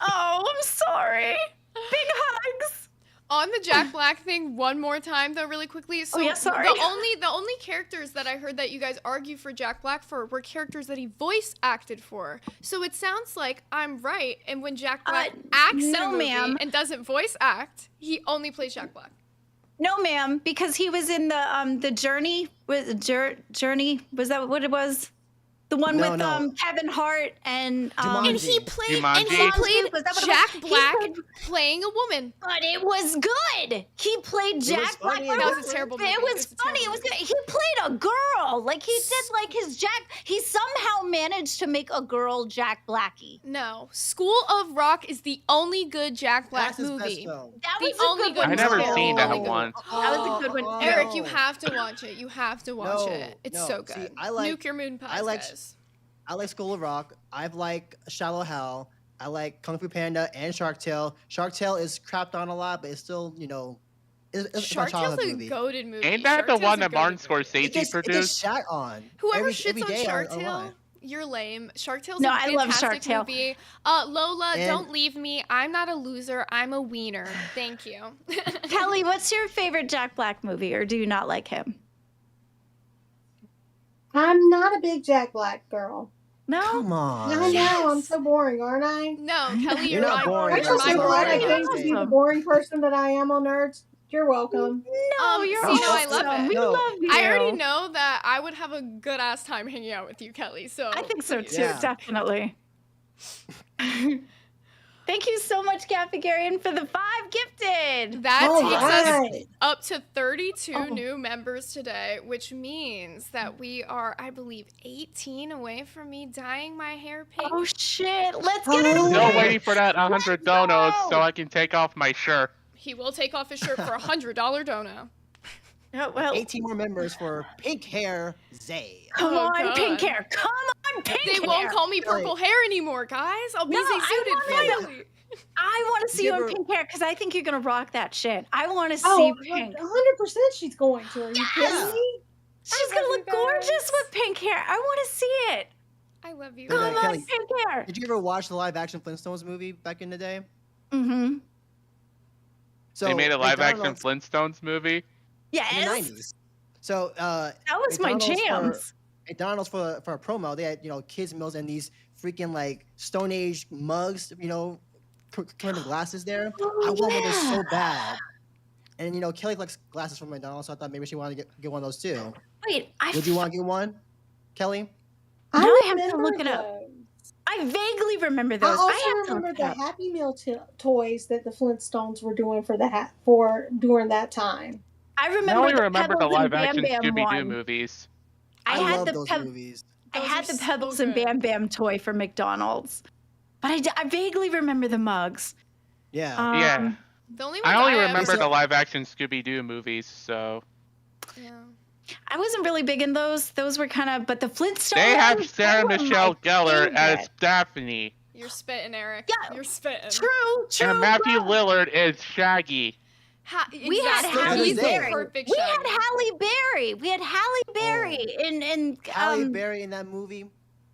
Oh, I'm sorry. Big hugs. On the Jack Black thing, one more time though, really quickly. So yeah, sorry. the only characters that I heard that you guys argue for Jack Black for were characters that he voice acted for. So it sounds like I'm right, and when Jack Black acts in a no, movie ma'am. and doesn't voice act, he only plays Jack Black. No, ma'am, because he was in the Journey. Journey, was that what it was? The one No, with no. Kevin Hart and Jumanji. And he played Jumanji. Was that what it Jack was? He Black played- playing a woman. but it was good. He played Jack Black. funny. That was a terrible movie. It was It's a funny. It terrible was good. movie. He played a girl. Like he did like his Jack. He somehow managed to make a girl Jack Blackie. No, School of Rock is the only good Jack Black That's his best movie. film. That The was a only good good one. I never too. seen that Only good one. That was a good one. too. Eric, you have to watch it. You have to watch No, it. It's no. so See, good. I like- Nuke your moon pies, I like- guys. I like School of Rock. I like Shallow Hal. I like Kung Fu Panda and Shark Tale. Shark Tale is crapped on a lot, but it's still, it's my Shark Tale's childhood a movie. goated movie. Ain't that Shark the Tale's one a that Martin goated movie. Scorsese It gets produced? shat on. Whoever every shits on day Shark online. Tale, you're lame. Shark Tale's No, a I love fantastic Shark Tale. movie. Lola, And- don't leave me. I'm not a loser. I'm a wiener. Thank you. Kelly, what's your favorite Jack Black movie, or do you not like him? I'm not a big Jack Black girl. No. Come on. I know, I'm so boring, aren't I? No, Kelly, You're you're not my boring. Aren't You're you my so glad I boring. came to be the Awesome. boring person that I am on Nerds? You're welcome. No, you're see, no, I love awesome. it. We No. love you. I already know that I would have a good ass time hanging out with you, Kelly. So I think so too, Yeah. definitely. Thank you so much, Gaffigarian, for the 5 gifted. that All takes us right. up to 32 Oh. new members today, which means that we are, I believe, 18 away from me dyeing my hair pink. Oh shit! Let's get it Oh. Still away. waiting for that 100 donuts so I can take off my shirt. He will take off his shirt for $100 dono. Oh, well, 18 more members for Pink Hair Zay. come Oh, on, God. pink hair. Come on, pink They hair. won't call me purple hair anymore, guys. I'll be No, I suited wanna- finally. I want to see you you in ever- pink hair because I think you're gonna rock that shit. I want to Oh, see pink. 100% she's going to. Are you kidding me? She's I gonna love look you guys. gorgeous with pink hair. I want to see it. I love you. Come Come on, on, Kelly. pink hair. Did you ever watch the live action Flintstones movie back in the day? Mm-hmm. So They made a live action McDonald's- Flintstones movie. in Yes, the 90s. So that was my McDonald's jams. McDonald's for a promo, they had kids meals and these freaking like Stone Age mugs, kind of glasses there. Oh, I want one of those so yeah. bad. And Kelly likes glasses from McDonald's, so I thought maybe she wanted to get one of those too. Wait, Would you want to get one, Kelly? Now I have to remember look it up. those. I vaguely remember I those. also have to remember look it the up. Happy Meal toys that the Flintstones were doing for during that time. I Now remember we the remember the Pebbles and live Bam action Bam Scooby Doo one. movies. I had love the those Peb- movies. I Those had are the so Pebbles and good. Bam Bam toy from McDonald's, but I vaguely remember the mugs. Yeah. Yeah. The only I ones only have remember is- the live action Scooby Doo movies, so Yeah. I wasn't really big in those. Those were kind of, but the Flintstones. they have those Sarah were my Michelle Gellar as favorite. Daphne, You're spitting, Eric. Yeah. You're spitting. True. and Matthew bro. Lillard is Shaggy. We had exactly. Halle He's the Berry. perfect We had Shaggy. Halle Berry. We had Halle Berry in Halle Berry in that movie.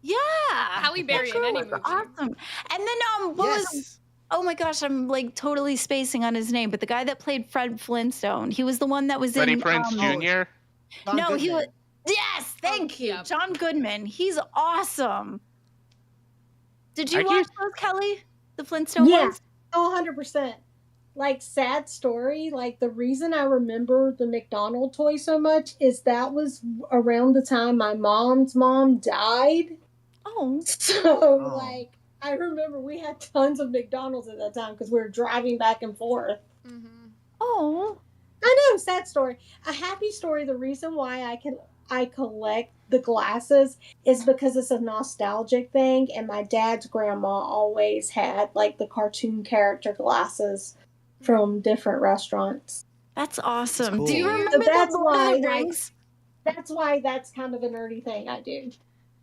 yeah. Halle Berry in That any was movie. awesome. And then what was? Yes. Oh my gosh, I'm like totally spacing on his name. But the guy that played Fred Flintstone, he was the one that was Freddie in. Prinze Jr. John No, he Goodman. was. Yes, thank you, yeah. John Goodman. He's awesome. Did you I watch keep- those, Kelly? The Flintstone Yeah. ones? Oh, 100%. Like, sad story. Like, the reason I remember the McDonald toy so much is that was around the time my mom's mom died. Oh, So, Oh. like, I remember we had tons of McDonald's at that time because we were driving back and forth. Mm-hmm. oh. I know, sad story. A happy story. The reason why I collect the glasses is because it's a nostalgic thing, and my dad's grandma always had like the cartoon character glasses from different restaurants. That's awesome. That's Do you cool. remember So the that's Lord why, of the like, Rings? That's why that's kind of a nerdy thing I do.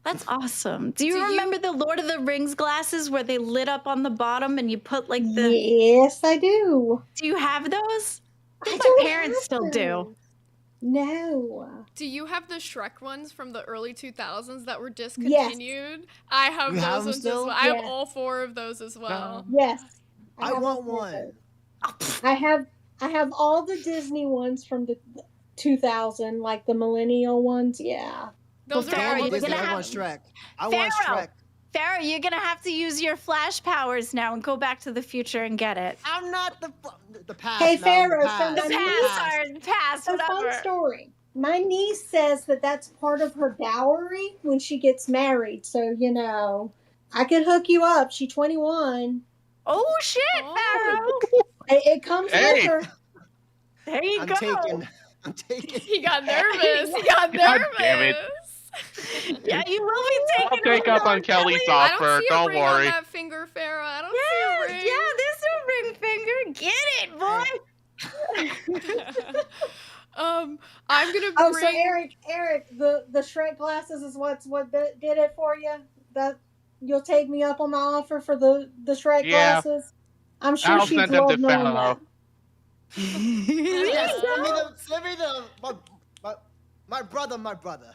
That's awesome. Do you Do you- remember the Lord of the Rings glasses where they lit up on the bottom and you put like the? Yes, I do. Do you have those? I think don't my parents have still do. those. No. Do you have the Shrek ones from the early 2000s that were discontinued? I have You those have 'em ones as still? well. I have Yeah. all 4 of those as well. Yes. I have want all of one. those. I have all the Disney ones from the 2000, like the millennial ones. Yeah. Those Well, are Farrah, all you're the Disney, gonna I have- want Shrek. I want Pharaoh. Shrek. Farrah, you're gonna have to use your flash powers now and go back to the future and get it. I'm not the past. Hey, now, Pharaoh, the past. The somebody- past, or past, So, fun whatever. story. my niece says that that's part of her dowry when she gets married. So, I could hook you up. She's 21. Oh shit, Oh. Pharaoh! It comes with Hey. her. There you I'm go. I'm taking. He got nervous. He got God damn it. nervous. Yeah, you will be taking. I'll take up on Kelly's I don't offer. see a Don't ring on worry. that finger, Farrah. I don't Yeah, see a ring. yeah, there's a ring finger. Get it, boy. I'm gonna Oh, bring. so Eric, the Shrek glasses is what did it for you? That you'll take me up on my offer for the Shrek Yeah. glasses. I'm sure I'll she'd send them to love knowing Pharaoh. that. Yes, send me my brother.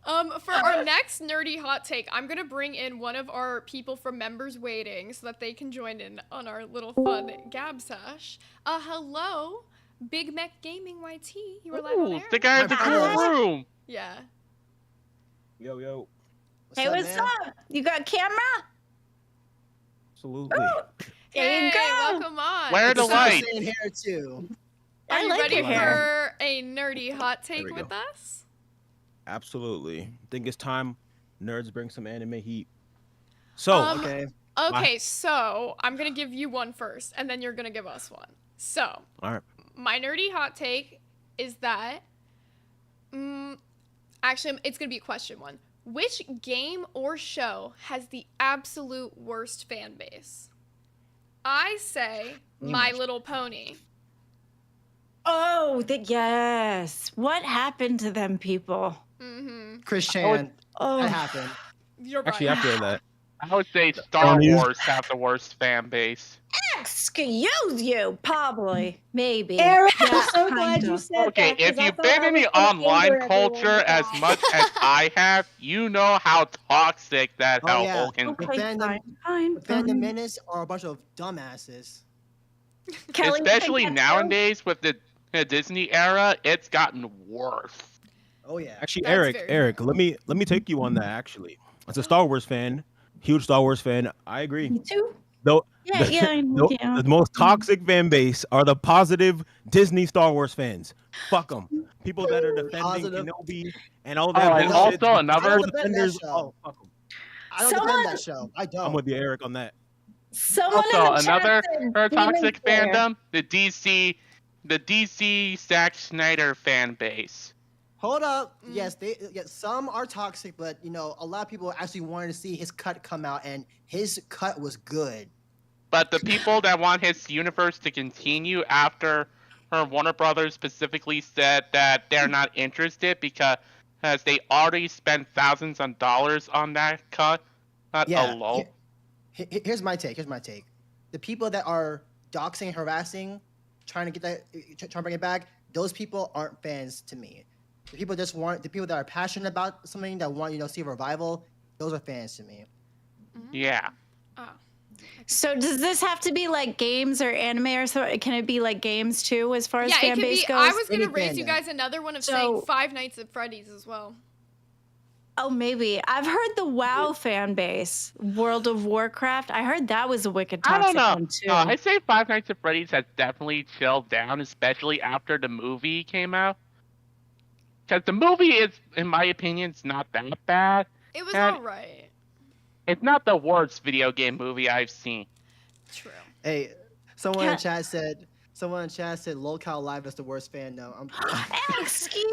For our next nerdy hot take, I'm gonna bring in one of our people from Members Waiting so that they can join in on our little fun gab sesh. Hello, Big Mech Gaming YT. You were live on Ooh, air. the guy in the cool room. Yeah. Yo. Hey, what's man? up? You got camera? Absolutely. There you Hey, go. welcome on. Where the It's light? in here too. Are I you like ready your hair. for a nerdy hot take we with go. us? Absolutely. Think it's time nerds bring some anime heat. So, Okay. Okay, so I'm gonna give you one first, and then you're gonna give us one. So, all right. my nerdy hot take is that, actually, it's gonna be a question one. Which game or show has the absolute worst fan base? I say My Little Pony. Oh, yes. What happened to them people? Mm-hmm. Chris Chan. Oh, That happened. You're right. Actually, I feel that. I would say Star Ponies. Wars have the worst fan base. excuse you. Probably. Maybe. Eric, I'm Yeah, so glad kinda. you said Okay, that. 'cause if I you've thought been I in the was gonna online anger everyone culture with as that. much as I have, you know how toxic that Oh, yeah. hellhole can Okay, be. fandom- fine. The Phantom Menace are a bunch of dumbasses. Kelly, you Especially think that's true? nowadays with the Disney era, it's gotten worse. Oh yeah. Actually, That's very Eric, true. let me take you on that. Actually, as a Star Wars fan, huge Star Wars fan, I agree. Me too. Though Yeah, yeah, the most toxic fan base are the positive Disney Star Wars fans. Fuck them. People that are defending Positive. Kenobi and all that and bullshit. also another- I don't People defend that defenders. show. Oh, fuck 'em. I don't Someone- defend that show. I don't. I'm with you, Eric, on that. Someone Also, in the chat another said Demon toxic Slayer. fandom, the DC Zack Snyder fan base. Hold up. Yes, some are toxic, but a lot of people actually wanted to see his cut come out, and his cut was good. But the people that want his universe to continue after Warner Brothers specifically said that they're not interested because they already spent thousands of dollars on that cut alone. Here's my take. The people that are doxing, harassing, trying to bring it back, those people aren't fans to me. The people that are passionate about something that want see a revival, those are fans to me. Yeah. Oh. So does this have to be like games or anime or so? Can it be like games too, as far as Yeah, it fan could base be. goes? I was gonna Any raise you fandom. guys another one of So- saying Five Nights at Freddy's as well. Oh, maybe. I've heard the WoW fan base, World of Warcraft. I heard that was a wicked I toxic don't know. one too. I say Five Nights at Freddy's has definitely chilled down, especially after the movie came out. Because the movie is, in my opinion, it's not that bad. It was And- alright. It's not the worst video game movie I've seen. True. Hey, someone in Can't- chat said Lolcow Live is the worst fandom. Excuse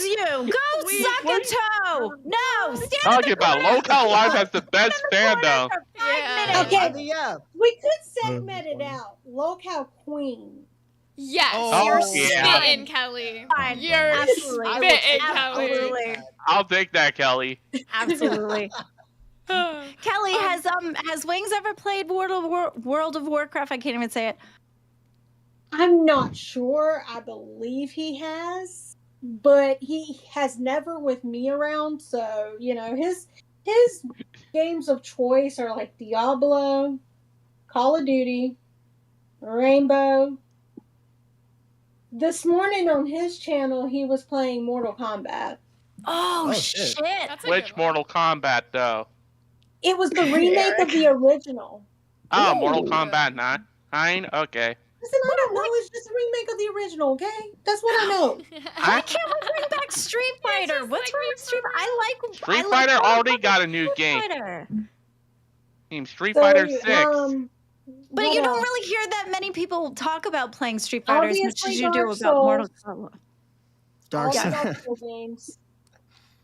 you. Go suck a toe. No, stand in Talking the about corner. Local Live has the best fandom. For 5 Yeah. minutes. Okay. I mean, yeah. We could segment it out. Locale Queen. Yes, Oh, you're yeah. spitting, Kelly. Fine. You're Absolutely. I will spitting, take that. Kelly. Absolutely. I'll take that, Kelly. Absolutely. Kelly, has Wings ever played World of Warcraft? I can't even say it. I'm not sure. I believe he has, but he has never with me around. So his games of choice are like Diablo, Call of Duty, Rainbow. This morning on his channel, he was playing Mortal Kombat. Oh, Oh, shit. shit. That's a Which good one. Mortal Kombat, though? It was the remake of the original. Oh, Ooh. Mortal Kombat 9? Okay. Listen, I don't know. It's just a remake of the original, okay? That's what I know. Why can't we bring back Street Fighter? just What's like wrong me with Street for Fighter? I Street like Fighter Mortal already Kombat got a new Street game. Fighter. Team Street So, Fighter 6. But what you don't else? really hear that many people talk about playing Street Fighter as much Obviously, as you do Dark about Mortal Souls. Kombat. Dark All the Souls. Dark Souls games.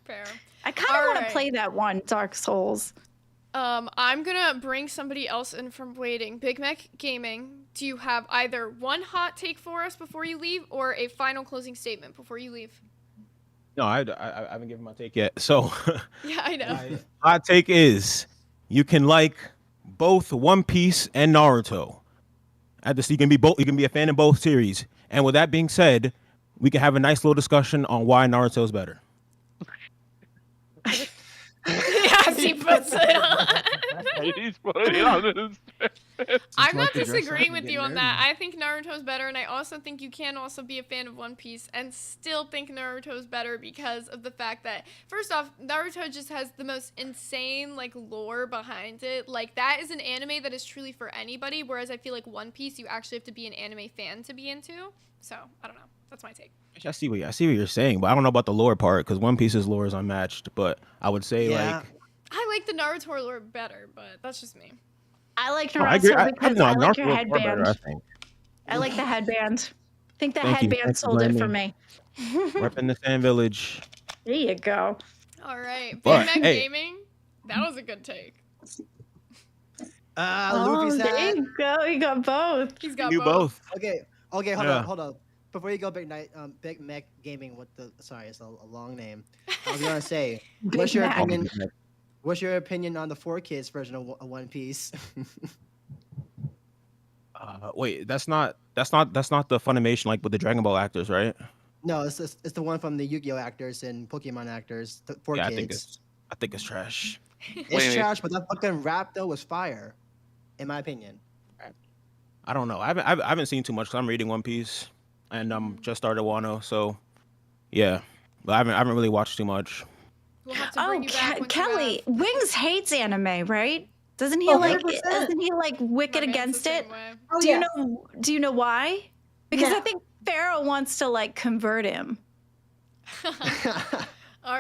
Fair. I kind of want to Alright. play that one, Dark Souls. I'm gonna bring somebody else in from waiting. Big Mac Gaming, do you have either one hot take for us before you leave or a final closing statement before you leave? No, I haven't given my take yet. So, Yeah, I know. my hot take is you can like both One Piece and Naruto. You can be both. You can be a fan of both series. And with that being said, we can have a nice little discussion on why Naruto is better. Yes, he puts it on. He's putting it on his I'm not like to dress up disagreeing and with get you on nerdy. that. I think Naruto's better, and I also think you can also be a fan of One Piece and still think Naruto's better because of the fact that, first off, Naruto just has the most insane, like, lore behind it. Like, that is an anime that is truly for anybody, whereas I feel like One Piece, you actually have to be an anime fan to be into. So, I don't know. That's my take. I see what you're saying, but I don't know about the lore part because One Piece's lore is unmatched. But I would say Yeah. like I like the Naruto lore better, but that's just me. I like I agree. Naruto because no, I like your Naruto's lore better, I headband. think. I like the headband. I think the Thank you. headband Thanks for sold it joining for me. me. Repping the fan village. There you go. All right. Big But, Mac hey. Gaming, that was a good take. Luffy's there hat. you go. You got both. He's got You both. both. Okay, hold Yeah. on. Before you go, Big Mac Gaming. Sorry, it's a long name. I was gonna say, what's your Mac. opinion? What's your opinion on the 4Kids version of One Piece? Wait, that's not the Funimation like with the Dragon Ball actors, right? No, it's the one from the Yu-Gi-Oh actors and Pokemon actors. The 4 Yeah, Kids. I think it's trash. It's Wait. trash, but that fucking rap though was fire, in my opinion. I don't know. I haven't seen too much because I'm reading One Piece and just started Wano, so yeah. But I haven't really watched too much. We'll have to Oh, bring you back once you Kelly, have- Wings hates anime, right? Doesn't he Oh, like? 100%. Isn't he like wicked My man's the against same it? way. Oh, Do yeah. you know why? Because I No. think Pharaoh wants to like convert him. All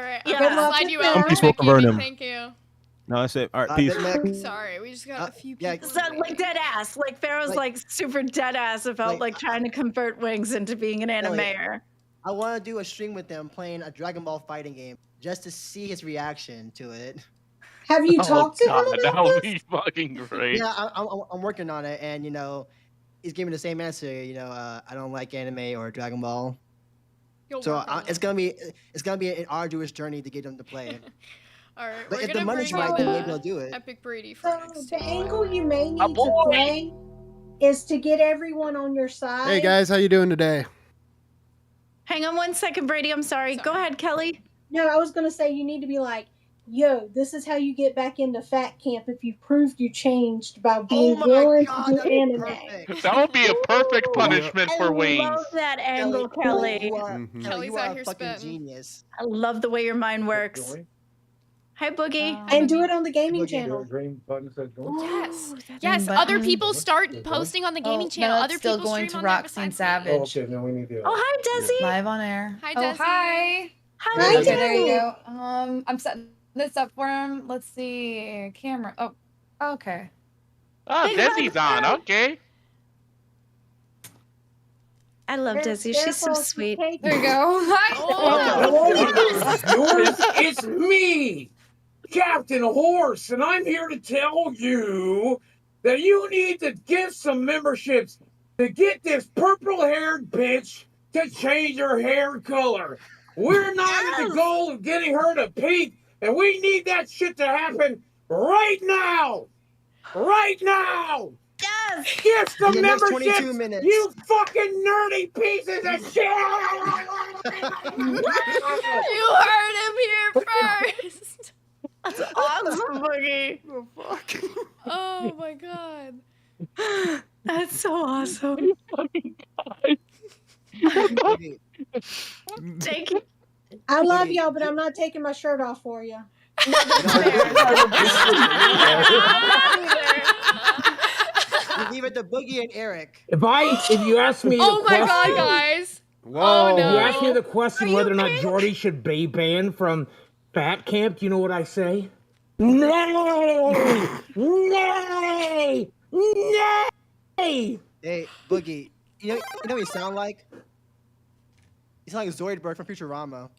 right, Yeah. I'm Good gonna luck slide with you that. out. Some people Big Mac convert Gaming, him. Thank you. No, that's it. All right, peace. Big Mac, Sorry, we just got a few yeah, people. So, like waiting. dead ass. Like Pharaoh's Like- like super dead ass about like, like trying to convert Wings into being an Kelly, animator. I want to do a stream with them playing a Dragon Ball fighting game just to see his reaction to it. Have you Oh talked to god, him that about would this? be fucking great. Yeah, I'm working on it, and he's giving me the same answer. I don't like anime or Dragon Ball, You'll so work on it's it. gonna be an arduous journey to get him to play it. All right, But we're if the gonna money's bring right, you then maybe I'll the do it. Epic Brady for So next the time. angle you may My need to boy. play is to get everyone on your side. Hey guys, how you doing today? Hang on one second, Brady. I'm sorry. Go Sorry. ahead, Kelly. No, I was gonna say you need to be like, yo, this is how you get back into fat camp if you proved you changed by being willing to do that'd be anime. perfect. That would be a perfect punishment I for Wings. love that angle, Kelly, Kelly. you are, Mhm. Kelly, Kelly's you out are here a fucking spitting. genius. I love the way your mind works. Hi, Boogie. And do it on the gaming Okay. channel. Yes. Ooh, that- Yes, Green other button. people start posting on the gaming channel. No, Other that's still people going stream to on there Roxanne besides me. Savage. Oh, hi, Desi. Live on air. Hi, Oh, Desi. hi. Hi, Hi, Okay, there you Desi. go. I'm setting this up for him. Let's see. Camera. Oh, okay. Oh, Big Desi's hug. on. Okay. I love Desi. She's so Careful, sweet. take There you go. Hi. Oh. It's me, Captain Horse, and I'm here to tell you that you need to give some memberships to get this purple-haired bitch to change her hair color. We're not in the goal of getting her to pink, and we need that shit to happen right now. Right now. Yes. Get some In the next memberships, 22 minutes. you fucking nerdy pieces of shit. You heard him here first. That's awesome, Boogie. Oh my god. That's so awesome. Okay. Thank you. I love y'all, but I'm not taking my shirt off for you. You leave it to Boogie and Eric. If you ask me Oh the my god, question, guys. Whoa. Oh if you no. ask me the question whether or not Jordy should be banned from Fat Camp, do you know what I say? Nay! Nay! Nay! Hey, Boogie, you know what you sound like? You sound like Zoidberg from Futurama.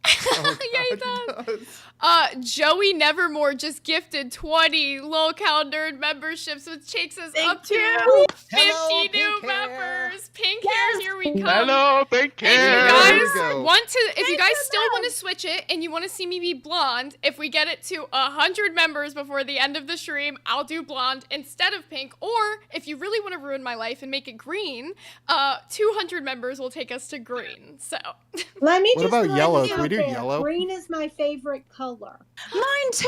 Yeah, he does. Joey Nevermore just gifted 20 Lol Cow Nerd memberships, which takes us up to 50 Hello, new pink hair. members. Pink hair, here we come. Hello, pink If hair. you There we guys go. want to, if you guys still want to switch it and you want to see me be blonde, if we get it to 100 members before the end of the stream, I'll do blonde instead of pink. Or if you really want to ruin my life and make it green, 200 members will take us to green. So Let me What just about throw yellow? this Can we out do there. yellow? Green is my favorite color. Mine too.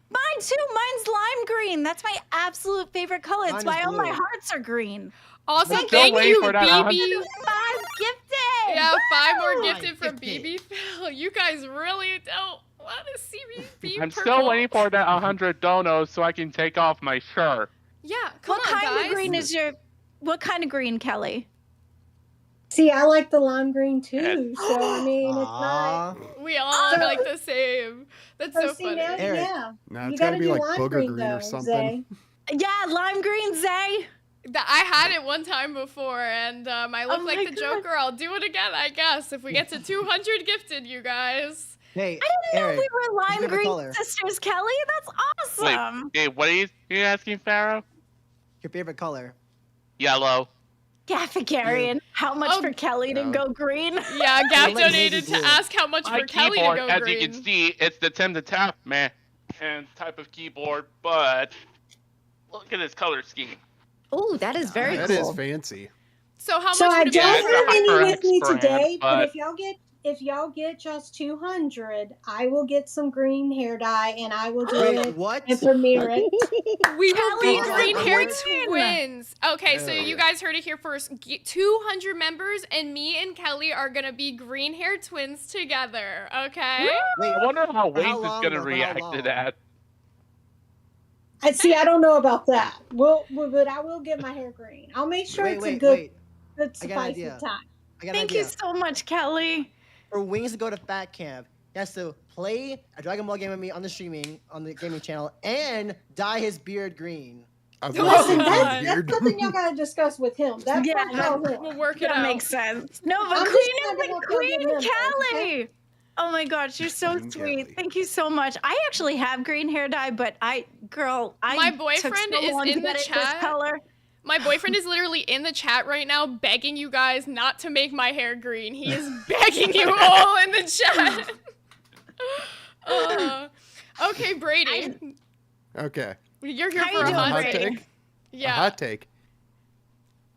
Mine too. Mine's lime green. That's my absolute favorite color. It's Mine is why all my blue. hearts are green. also, Still thank waiting you, for that BB. 5 gifted. Yeah, 5 more Woo! gifted from Gifted. BB Phil. You guys really don't want to see me be I'm purple. still waiting for that 100 donos so I can take off my shirt. Yeah, come What on, kind guys. of green is your? What kind of green, Kelly? See, I like the lime green too. So I mean, it's not. Aw. We all So- like the same. That's so see funny. now, Eric. yeah. No, You it's gotta gotta be do like lime booger green green or though, something. Zay. Yeah, lime green, Zay. I had it one time before, and I look Oh like my the God. Joker. I'll do it again, I guess, if we get to 200 gifted, you guys. Hey, I didn't Eric, know we were what's your lime favorite green color? sisters, Kelly. That's Wait, awesome. hey, what are you asking, Pharaoh? Your favorite color? Yellow. Gaffigarian. How much Oh, for Kelly to no. go green? Yeah, Gab like donated navy to blue. ask how much My for Kelly to keyboard, go as green. you can see, it's the Tim the Tap Man and type of keyboard, but look at this color scheme. Oh, that is very That cool. is fancy. So how So much I would it be don't it's have a any HyperX with me brand, today, but but- if y'all get just 200, I will get some green hair dye and I will do Wait, it what? and premiere it. We will be Kelly, green you're hair green. twins. Okay, so Oh, you yeah. guys heard it here first. 200 members, and me and Kelly are gonna be green hair twins together. Okay. Wait, I wonder how For how Wayne is long, gonna though? For how react to long? that. I see. I don't know about that. But I will get my hair green. I'll make sure it's a good I got an suffice idea. of time. I got an Thank idea. you so much, Kelly. For Wings to go to Fat Camp, he has to play a Dragon Ball game with me on the gaming channel and dye his beard green. I Listen, love the God. beard. that's something y'all gotta discuss with him. That's Yeah, not y'all him. We'll work it That out. makes sense. No, but I'm just Queen trying to is help y'all Queen get members, Kelly. Oh my gosh, you're so Queen sweet. Kelly. Thank you so much. I actually have green hair dye, but I My took boyfriend so is long to in the get it this chat. color. My boyfriend is literally in the chat right now begging you guys not to make my hair green. He is begging you all in the chat. Okay, Brady. Okay. You're here How for you a doing, Hot hot Brady? take. take. A Yeah. hot take.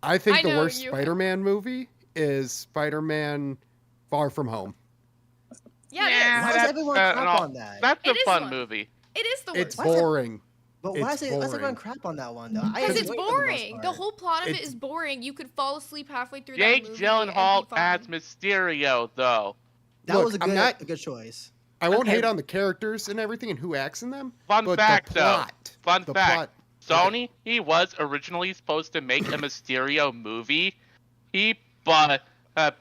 I think I the know worst you- Spider-Man movie is Spider-Man Far From Home. Yeah, Yeah, Why does that's, everyone uh, crap no, on that? That's a It is fun one. movie. it is the It's worst. boring. But why It's is everyone boring. crap on that one though? I Because it's enjoyed it for the most boring. The part. whole plot of it It's- is boring. You could fall asleep halfway through Jake that movie Gyllenhaal and be as fine. Mysterio, though. That Look, was a I'm not- good choice. I won't Okay. hate on the characters and everything and who acts in them. Fun but fact, the plot, Fun the fact. plot. Sony, he was originally supposed to make a Mysterio movie. But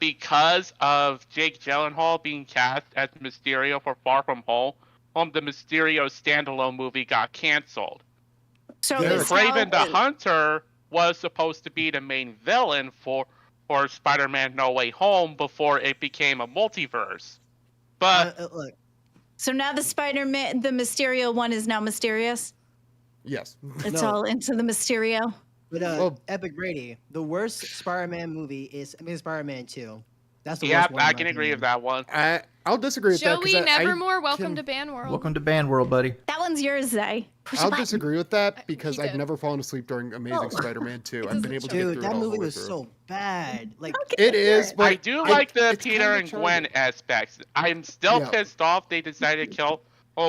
because of Jake Gyllenhaal being cast as Mysterio for Far From Home, the Mysterio standalone movie got canceled. So There. this Craven the now- Hunter was supposed to be the main villain for Spider-Man No Way Home before it became a multiverse. But Look, So now the Spider-Man, the Mysterio one is now mysterious. Yes. It's No. all into the Mysterio. but Well- Epic Brady, the worst Spider-Man movie is Amazing Spider-Man 2. That's the yeah, worst one. I in my can agree opinion. with that one. I'll disagree with that. 'cause Joey I Nevermore, welcome can- to Ban World. Welcome to Band World, buddy. That one's yours, Zay. Push I'll a button. disagree with that because He I've did. never fallen asleep during Amazing Oh. Spider-Man 2. It I've doesn't been able to show. get Dude, through that it all the movie way was through. so bad. Like, It is, but I do like the it's Peter kinda and charming. Gwen aspects. I'm still Yeah. pissed off they decided to kill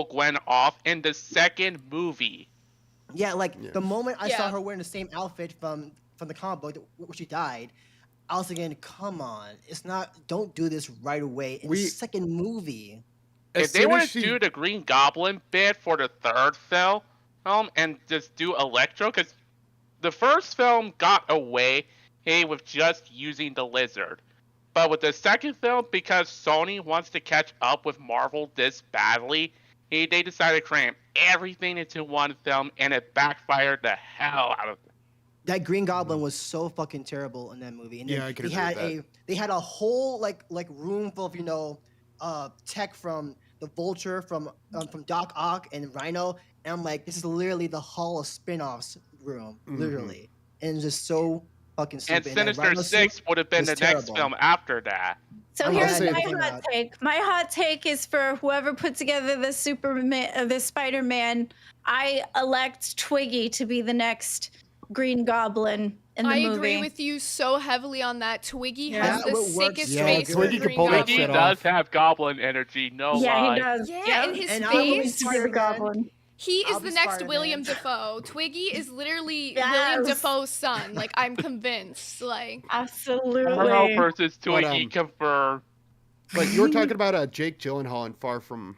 Gwen off in the second movie. yeah, like Yeah. the moment I Yeah. saw her wearing the same outfit from the comic book where she died, I was thinking, come on, it's not. Don't do this right away in the second movie. As If they soon want as to she- do the Green Goblin bit for the third film and just do Electro, because the first film got away with just using the lizard. But with the second film, because Sony wants to catch up with Marvel this badly, they decided to cram everything into one film, and it backfired the hell out of them. That Green Goblin was so fucking terrible in that movie. And then Yeah, I can agree with that. they had a whole like room full of tech from the Vulture, from Doc Ock and Rhino, and I'm like, this is literally the Hall of Spin-offs room, literally, and it's just so fucking stupid. And Sinister Six would have been the next film after that. So here's my hot take. My hot take is for whoever put together the Spider-Man. I elect Twiggy to be the next Green Goblin in the movie. I agree with you so heavily on that. Twiggy has the sickest Yeah, face. Twiggy for can Green pull that Goblin. shit He does have goblin energy, no lie. Yeah, he does. Yeah, and his And face. Goblin. He is I'll the be next Spider-Man. William Dafoe. Twiggy is literally Yes. William Dafoe's son. Like, I'm convinced. Like, Absolutely. Carl versus But, Twiggy confirmed. But you were talking about Jake Gyllenhaal in Far From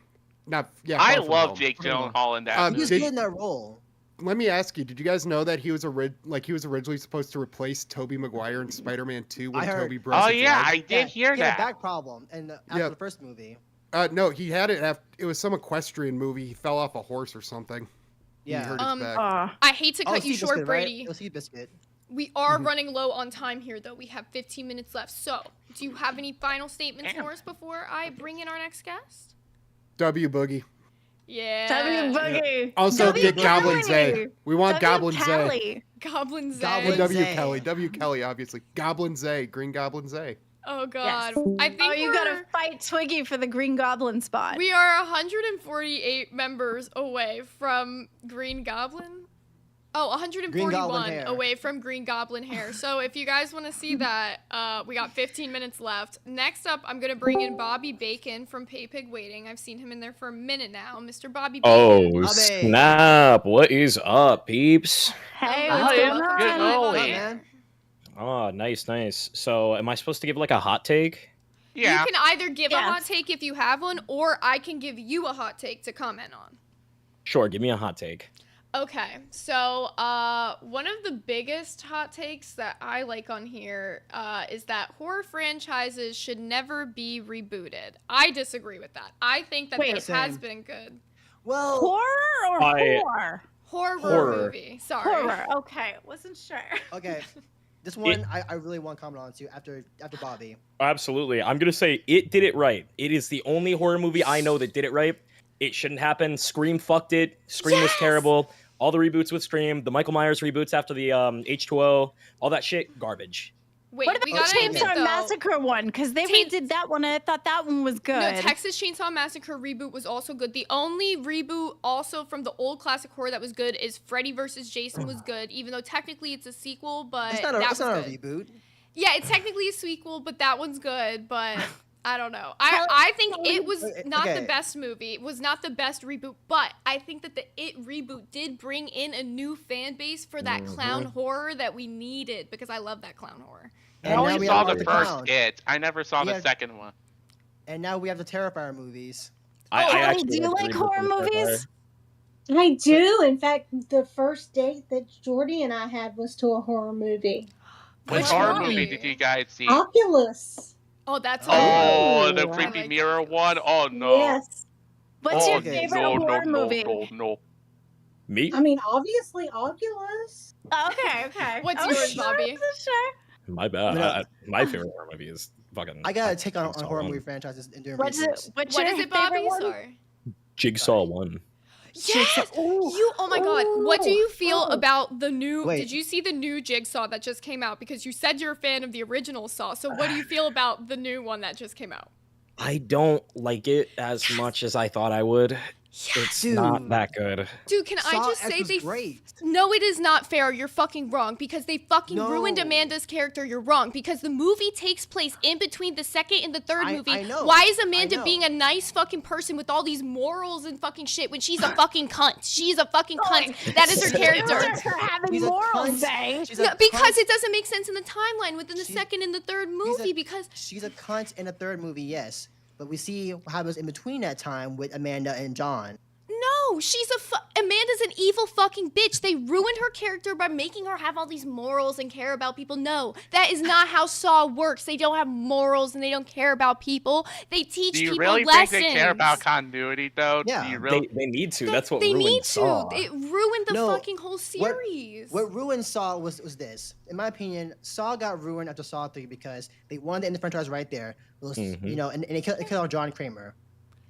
I Far From love Home. Jake Gyllenhaal in that He was movie. good in that role. Let me ask you, did you guys know that he was originally supposed to replace Tobey Maguire in Spider-Man 2 when I heard. Tobey broke Oh his yeah, leg? I did hear He had a that. back problem, and after Yeah. the first movie. No, he had it after, it was some equestrian movie. He fell off a horse or something. Yeah. He hurt his back. I hate to cut you Seabiscuit, short, right? Brady. It was Seabiscuit. We are running low on time here, though. We have 15 minutes left. So, do you have any final statements for us before I bring in our next guest? W Boogie. Yeah. W Boogie. Also W get Goblin Kelly. Zay. We want W Goblin Zay. Kelly. Goblin Zay. Goblin W Zay. Kelly. W Kelly, obviously. Goblin Zay. Green Goblin Zay. Oh, God. Yes. I think Oh, you gotta fight Twiggy for the Green Goblin spot. we are 148 members away from Green Goblin. Oh, Green Goblin 141 hair. away from Green Goblin hair. So if you guys want to see that, we got 15 minutes left. Next up, I'm going to bring in Bobby Bacon from Pay Pig Waiting. I've seen him in there for a minute now. Mr. Bobby Bacon. Oh, snap. What is up, peeps? Hey, Hello, what's going welcome on? to Live On Holy. Air. Oh, nice. So, am I supposed to give like a hot take? Yeah. You can either give a hot take if you have one, or I can give you a hot take to comment on. Sure, give me a hot take. Okay, so one of the biggest hot takes that I like on here is that horror franchises should never be rebooted. I disagree with that. I think that Wait, this has same. been good. Well, Horror or horror? Horror movie, sorry. Horror. Okay, wasn't sure. okay. This one I really want to comment on too after Bobby. Absolutely. I'm going to say it did it right. It is the only horror movie I know that did it right. It shouldn't happen. Scream fucked it. Scream was terrible. All the reboots with Scream, the Michael Myers reboots after the H2O, all that shit, garbage. Wait, What we about gotta the admit Chainsaw though. Massacre one? Because they redid that one, and I thought that one was good. No, Texas Chainsaw Massacre reboot was also good. The only reboot also from the old classic horror that was good is Freddy vs. Jason was good, even though technically it's a sequel, but It's not a, that it's was not good. a reboot. Yeah, it's technically a sequel, but that one's good, but I don't know. I think it was not the Okay. best movie. It was not the best reboot, but I think that the It reboot did bring in a new fan base for that clown horror that we needed, because I love that clown horror. I And now only we saw have the the first clown. It. I never saw the Yeah. second one. And now we have the Terrifier movies. I actually do you like the horror reboot of movies? I do. In fact, the first date that Jordy and I had was to a horror movie. What Which horror one? movie did you guys see? Oculus. Oh, that's Oh, the I creepy like mirror one? Oh, no. Yes. What's Oh, your okay. favorite no, horror no, movie? no. Me? I mean, obviously Oculus. Okay. What's yours, Bobby? Sure. My bad. No. My favorite horror movie is fucking I gotta take on Jigsaw horror 1. movie franchises and doing What's research. it? What's What your is it, favorite Bobby? one? Sorry. Jigsaw 1. Yes! You, oh my god, what do you feel about the new, Wait. did you see the new Jigsaw that just came out? Because you said you're a fan of the original Saw, so what do you feel about the new one that just came out? I don't like it as much as I thought I would. It's not that good. Dude, can I Saw just X say was they... great. No, it is not fair. You're fucking wrong because they fucking No. ruined Amanda's character. You're wrong because the movie takes place in between the second and the third movie. I know. Why is I Amanda know. being a nice fucking person with all these morals and fucking shit when she's a fucking cunt? She's a fucking cunt. That is her character. Her having She's a morals, cunt. eh? She's a No, because cunt. it doesn't make sense in the timeline within the She- second and the third she's movie a- because She's a cunt in a third movie, yes. But we see what happens in between that time with Amanda and John. No, Amanda's an evil fucking bitch. They ruined her character by making her have all these morals and care about people. No, that is not how Saw works. They don't have morals and they don't care about people. They teach Do you people really lessons. think they care about continuity, though? Yeah. Do you really? They need to. That's what They ruined need Saw. to. It ruined the No, fucking whole series. What ruined Saw was this. In my opinion, Saw got ruined after Saw 3 because they wanted to end the franchise right there. It was, you know, and it killed off John Kramer.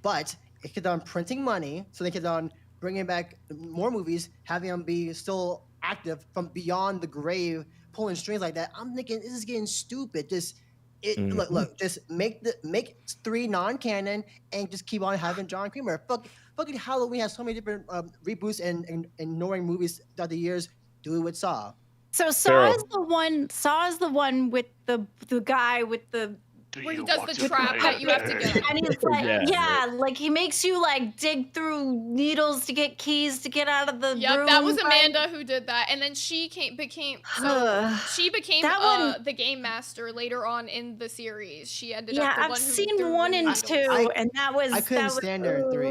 But it kept on printing money, so they kept on bringing back more movies, having them be still active from beyond the grave, pulling strings like that. I'm thinking this is getting stupid. Look, just make 3 non-canon and just keep on having John Kramer. Fucking Halloween has so many different reboots and ignoring movies throughout the years. Do it with Saw. So Saw is the one with the guy with the where he does the trap that you have to get. And he's like, like he makes you like dig through needles to get keys to get out of the room. That was Amanda who did that, and then she became the game master later on in the series. She ended up the I've one who seen threw 1 the and needles. 2, and that was I couldn't stand her in 3.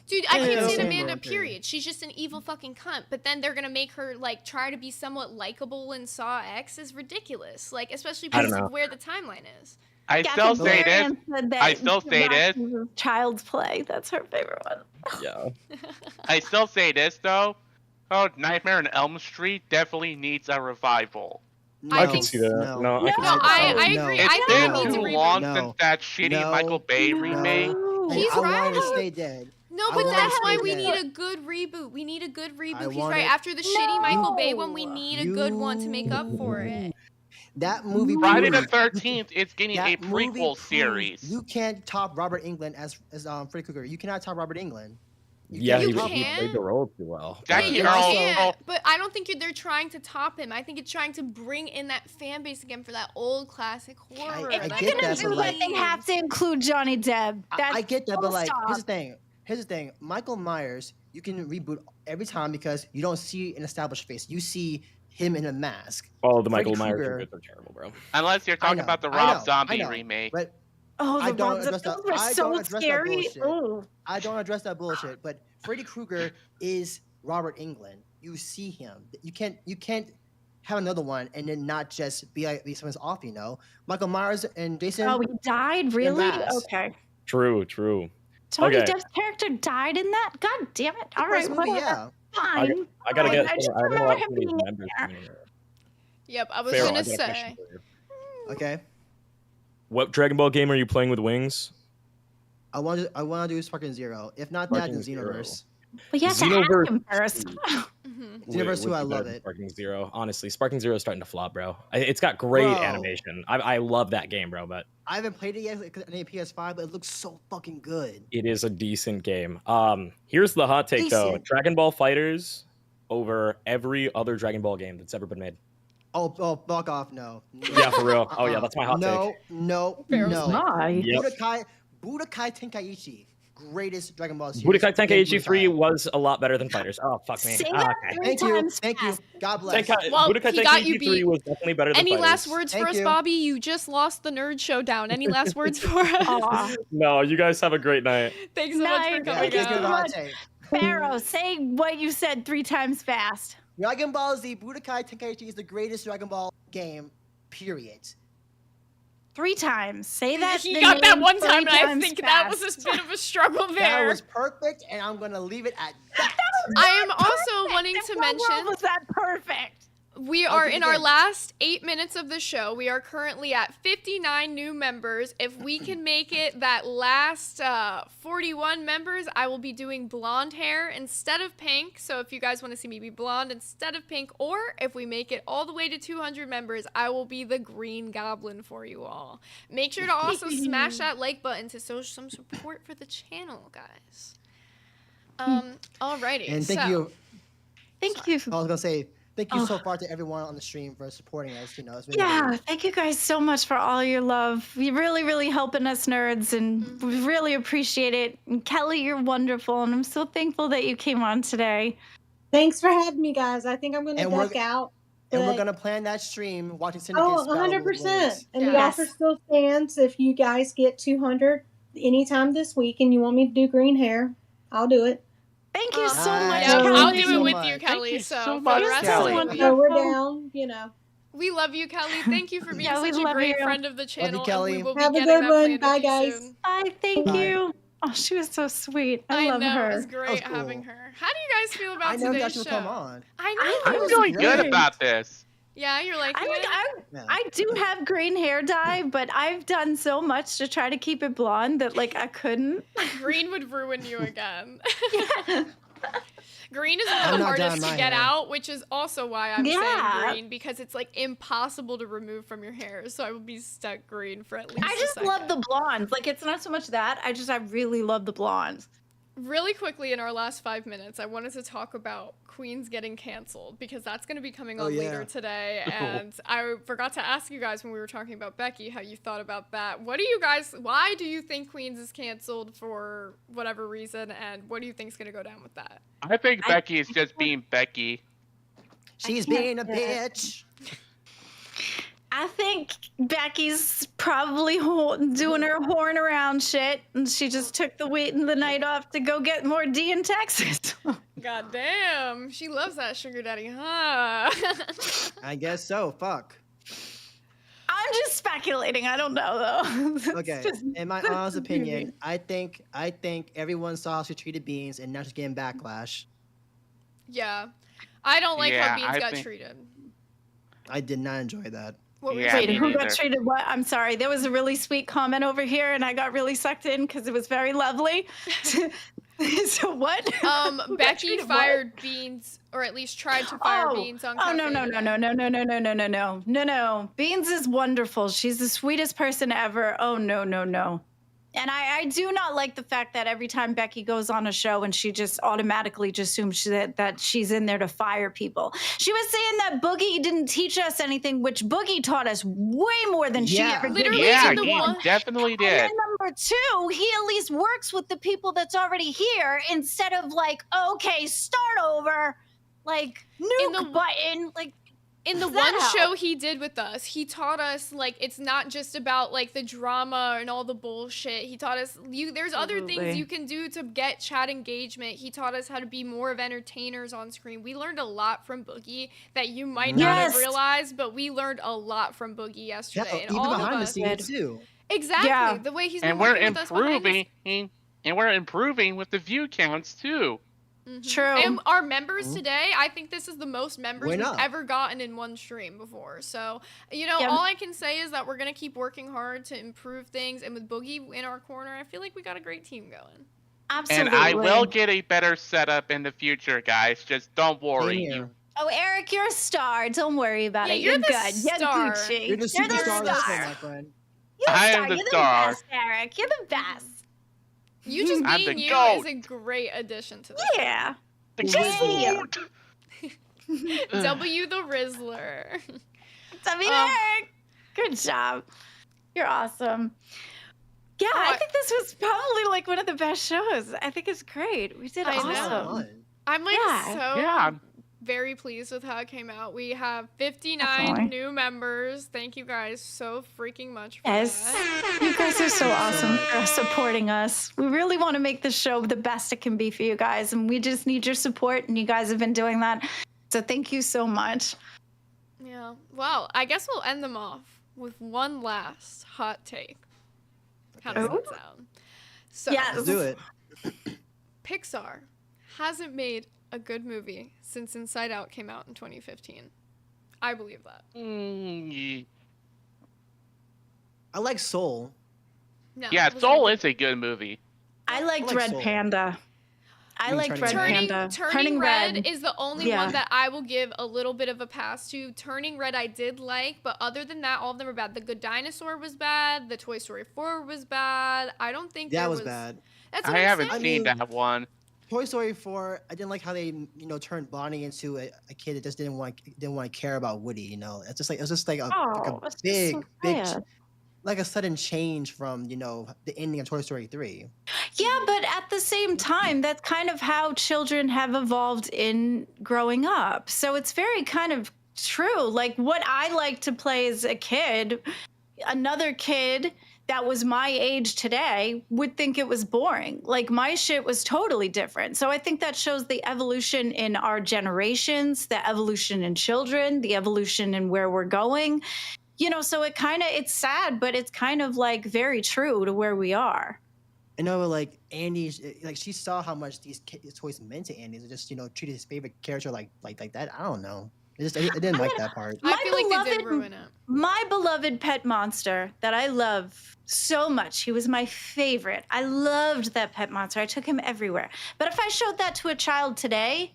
Dude, I can't stand Yeah. Amanda, period. She's just an evil fucking cunt. But then they're gonna make her, like, try to be somewhat likable in Saw X is ridiculous. Like, especially because of where the timeline is. I still say this. Child's Play. That's her favorite one. Yeah. I still say this, though. Oh, Nightmare on Elm Street definitely needs a revival. I can see that. No, I agree. It's I think it been needs a too reboot. long since that shitty Michael Bay remake. He's I right. wanted to stay dead. No, I but wanted that's to why stay we dead. need a good reboot. We need a good reboot. He's want right. it- After the shitty Michael Bay one, we need a good one to make up for it. That movie. Friday the proved- 13th is getting a that movie prequel proved series. You can't top Robert Englund as Freddy Krueger. You cannot top Robert Englund. Yeah, You he can. played the role too well. Jackie You Earl. can't, but I don't think they're trying to top him. I think it's trying to bring in that fan base again for that old classic horror. I If get they're gonna that, do but, that, like- they have to include Johnny Depp. I get that, but like, stop. here's the thing. Michael Myers, you can reboot every time because you don't see an established face. You see him in a mask. All the Michael Freddy Myers Krueger- reboots are terrible, bro. Unless you're talking about the Rob Zombie remake. But Oh, I the don't Rob address Zombie that. was I so don't address that scary. bullshit. Oh. I don't address that bullshit. But Freddy Krueger is Robert Englund. You see him. You can't have another one and then not just be someone's off. You know, Michael Myers and Jason. Oh, he died, really? mask. Okay. True. Johnny Okay. Depp's character died in that? God damn it. All right, First movie, whatever. yeah. Fine. I gotta Fine. get. I just I don't know remember how him many being members. Yep, I was Farrell, gonna I got a question say. for you. Okay. What Dragon Ball game are you playing with wings? I want to do Sparking Zero. If not that, then Sparking Zero. Xenoverse. Well, you have to Xenoverse ask him first. Xenoverse 2, I Would be love better than it. Sparking Zero, honestly, Sparking Zero is starting to flop, bro. It's got great Bro. animation. I love that game, bro, but I haven't played it yet because I need a PS5, but it looks so fucking good. it is a decent game. Here's the hot take though: Decent. Dragon Ball Fighters over every other Dragon Ball game that's ever been made. Oh, fuck off! No. Yeah, for real. Oh yeah, that's my hot take. No. Yep. Budokai Tenkaichi, greatest Dragon Ball series. Budokai Tenkaichi 3 Budokai. was a lot better than Fighters. Oh fuck me. Say Ah, that okay. three Thank you. times God bless. Well, Budokai he got Tenkaichi you 3 beat. was definitely better than Any Fighters. last words for Thank us, you. Bobby? You just lost the nerd showdown. Any last words for us? Aw. No, you guys have a great night. Thanks so much for Night. coming Just give it a out. hot take. Pharaoh, say what you said 3 times fast. Dragon Ball Z Budokai Tenkaichi is the greatest Dragon Ball game. Period. 3 times. Say that. He the got that name one 3 time, and I times think that was fast. a bit of a struggle That there. was perfect, and I'm gonna leave it at that. I am also wanting to In what world mention was that perfect? we I'll are do it in our again. last 8 minutes of the show. We are currently at 59 new members. If we can make it that last 41 members, I will be doing blonde hair instead of pink. So if you guys want to see me be blonde instead of pink, or if we make it all the way to 200 members, I will be the Green Goblin for you all. Make sure to also smash that like button to show some support for the channel, guys. Alrighty. And thank so- you. Thank you. I was gonna say thank you Oh. so far to everyone on the stream for supporting us. You know, it's been Yeah, thank you guys so much for all your love. You're really helping us nerds, and we really appreciate it. And Kelly, you're wonderful, and I'm so thankful that you came on today. Thanks for having me, guys. I think I'm going to And we're- duck out. And we're but- gonna plan that stream watching Syndicate's Oh, Battle 100%. Wars. And the Yes. offer still stands. If you guys get 200 anytime this week and you want me to do green hair, I'll do it. Thank you so Nice. much, Yeah, Kelly. I'll Thank you do it so with much. you, Thank Kelly. you So so for much, the rest Kelly. of the week, So we're down, you know. we love you, Kelly. Thank you for being Yeah, we such a love great you. friend of the channel, and Kelly. we will Have be a getting good that one. planned Bye, with you guys. soon. Bye, thank Bye. you. Oh, she was so sweet. I love know her. it was great cool. having her. How do you guys feel about I never today's thought she would show? come on. I I know. think it I'm was doing good great. about this. Yeah, you're liking I it. Yeah. I do have green hair dye, but I've done so much to try to keep it blonde that like I couldn't. Green would ruin you again. Yeah. Green is one I'm of the not dyeing hardest to my get hair. out, which is also why I'm saying Yeah. green, because it's like impossible to remove from your hair. So I would be stuck green for at least I a just love second. the blondes. Like it's not so much that. I really love the blondes. Really quickly in our last 5 minutes, I wanted to talk about Queens getting canceled because that's going to be coming on later yeah. today. And I forgot to ask you guys when we were talking about Becky how you thought about that. Why do you think Queens is canceled for whatever reason? And what do you think is going to go down with that? I think Becky is just being Becky. She's can't being a do it. bitch. I think Becky's probably doing her horn around shit, and she just took the night off to go get more D in Texas. God damn, she loves that sugar daddy, huh? I guess so. Fuck. I'm just speculating. I don't know though. It's Okay. just- In my honest opinion, I think everyone saw she treated Beans, and now she's getting backlash. Yeah. I don't like Yeah, how Beans I got think- treated. I did not enjoy that. What were you Yeah, Wait, saying? me who got neither. treated what? I'm sorry. There was a really sweet comment over here, and I got really sucked in because it was very lovely. So what? Who got Becky treated what? fired Beans, or at least tried to fire Beans on Oh no Cafe no today. no. Beans is wonderful. She's the sweetest person ever. Oh no. And I do not like the fact that every time Becky goes on a show and she just automatically just assumes that she's in there to fire people. She was saying that Boogie didn't teach us anything, which Boogie taught us way more than she Yeah. ever did. Literally Yeah, in the he one- definitely And did. then number two, he at least works with the people that's already here instead of like, okay, start over, like nuke button, like. In the does that one help? show he did with us, he taught us like it's not just about like the drama and all the bullshit. He taught us there's other things Absolutely. you can do to get chat engagement. He taught us how to be more of entertainers on screen. We learned a lot from Boogie that you might not have Yes. realized, but we learned a lot from Boogie Yeah, yesterday. And even all behind of the us, scenes too. exactly Yeah. the way he's been And we're working with us behind the improving. And we're improving with the view counts too. Mhm. True. And our members Mhm. today, I think this is the most members Went we've up. ever gotten in one stream before. So, Yeah. all I can say is that we're going to keep working hard to improve things. And with Boogie in our corner, I feel like we got a great team going. Absolutely. And I will get a better setup in the future, guys. Just don't worry. Same here. You, Oh, Eric, you're a star. Don't worry about Yeah, it. you're You're the good. star. You're Gucci. You're the You're the superstar of the show, star. my friend. You're the I am star. the You're star. the best, Eric. You're the best. You just I'm being the you goat. is a great addition to the Yeah. the Just you. goat. show. W the Rizzler. W Eric. Good job. You're awesome. Yeah, Oh, I think this was probably like one of the best shows. I think it's great. We did I know. awesome. Fun. I'm like Yeah. so Yeah. very pleased with how it came out. We have 59 Definitely. new members. Thank you guys so freaking much for Yes. that. You guys are so awesome much. for supporting us. We really want to make the show the best it can be for you guys, and we just need your support, and you guys have been doing that. So thank you so much. Yeah. Well, I guess we'll end them off with one last hot take. How does Okay. that sound? So, Yes. Let's do it. Pixar hasn't made a good movie since Inside Out came out in 2015. I believe that. I like Soul. No. Yeah, it was Soul like- is a good movie. I liked like Red Soul. Panda. I mean, liked Turning Red Red. Panda. Turning Red is the only Yeah. one that I will give a little bit of a pass to. Turning Red I did like, but other than that, all of them are bad. The Good Dinosaur was bad. The Toy Story 4 was bad. I don't think That there was bad. That's what I I'm haven't saying. seen mean- that one. Toy Story 4, I didn't like how they, turned Bonnie into a kid that just didn't want to care about Woody. It's just like a Oh, that's just big, so big, sad. like a sudden change from the ending of Toy Story 3. Yeah, but at the same time, that's kind of how children have evolved in growing up. So it's very kind of true. Like what I like to play as a kid, another kid that was my age today would think it was boring. Like my shit was totally different. So I think that shows the evolution in our generations, the evolution in children, the evolution in where we're going. You know, so it's sad, but it's kind of like very true to where we are. I know, like Andy, like she saw how much these toys meant to Andy. So just treated his favorite character like that. I don't know. I didn't like that part. I feel like they did ruin it. My beloved pet monster that I love so much. He was my favorite. I loved that pet monster. I took him everywhere. But if I showed that to a child today,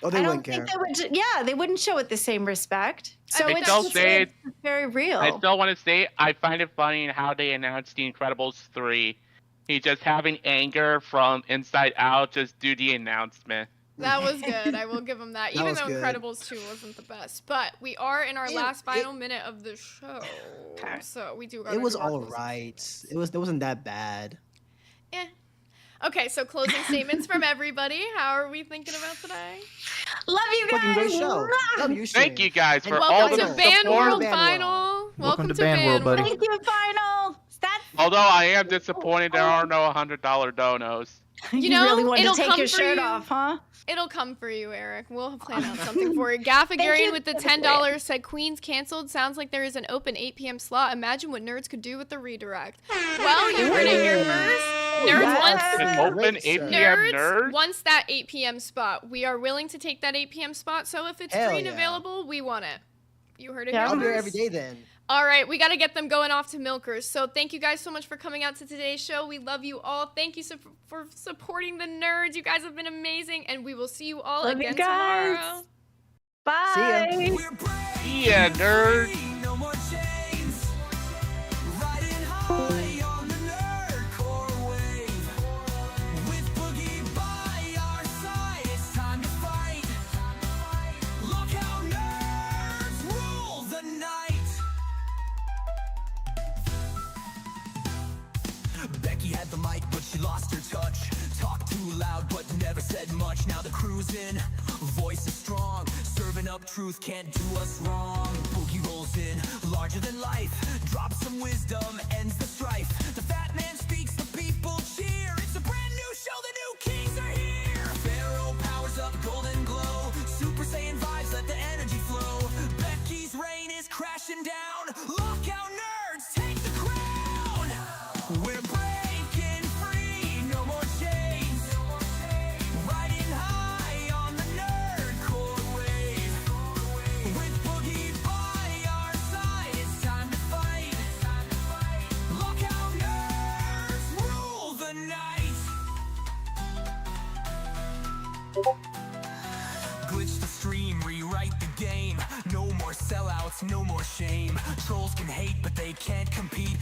they I don't wouldn't care. think they would. Yeah, they wouldn't show it the same respect. So it's very real. I still want to say I find it funny in how they announced The Incredibles 3. He just having anger from inside out just do the announcement. That was good. I will give him that. Even though good. Incredibles 2 wasn't the best. But we are in our last final minute of the show. Okay. So we do gotta It was do our all closing right. statements. It wasn't that bad. Okay, so closing statements from everybody. How are we thinking about today? Love you guys. Fucking great show. Love you, Thank you guys for And all Welcome the to Band support. World Band Final. Welcome to Band World, buddy. Thank you, Final. Although I am disappointed there are no $100 donos. You know, really wanted it'll to take come your for shirt you. off, huh? It'll come for you, Eric. We'll plan out something for you. Gaffagarian with the $10 said Queens canceled. Sounds like there is an open 8 p.m. slot. Imagine what nerds could do with the redirect. Well, you heard it here first. An open 8 p.m. Nerds? Wants that 8 p.m. spot. We are willing to take that 8 p.m. spot. So if it's Hell free and yeah. available, we want it. You heard it Yeah, here I'll be here first. every day then. All right, we got to get them going off to Milkers. So thank you guys so much for coming out to today's show. We love you all. Thank you for supporting the nerds. You guys have been amazing, and we will see you all Love again you guys. tomorrow. Bye. Yeah, nerds. No more chains. Riding high on the nerdcore wave. With Boogie by our side, it's time to fight. Look how nerds rule the night. Becky had the mic, but she lost her touch. Talked too loud, but never said much. Now the crew's in, voice is strong. Serving up truth, can't do us wrong. Boogie rolls in, larger than life. Drops some wisdom, ends the strife. The fat man speaks, the people cheer. It's a brand new show, the new kings are here. Pharaoh powers up, golden glow. Super Saiyan vibes, let the energy flow. Becky's reign is crashing down. Lock out nerds, take the crown. We're breaking free, no more chains. Riding high on the nerdcore wave. With Boogie by our side, it's time to fight. Look out, nerds rule the night. Glitch the stream, rewrite the game. No more sellouts, no more shame. Trolls can hate, but they can't compete.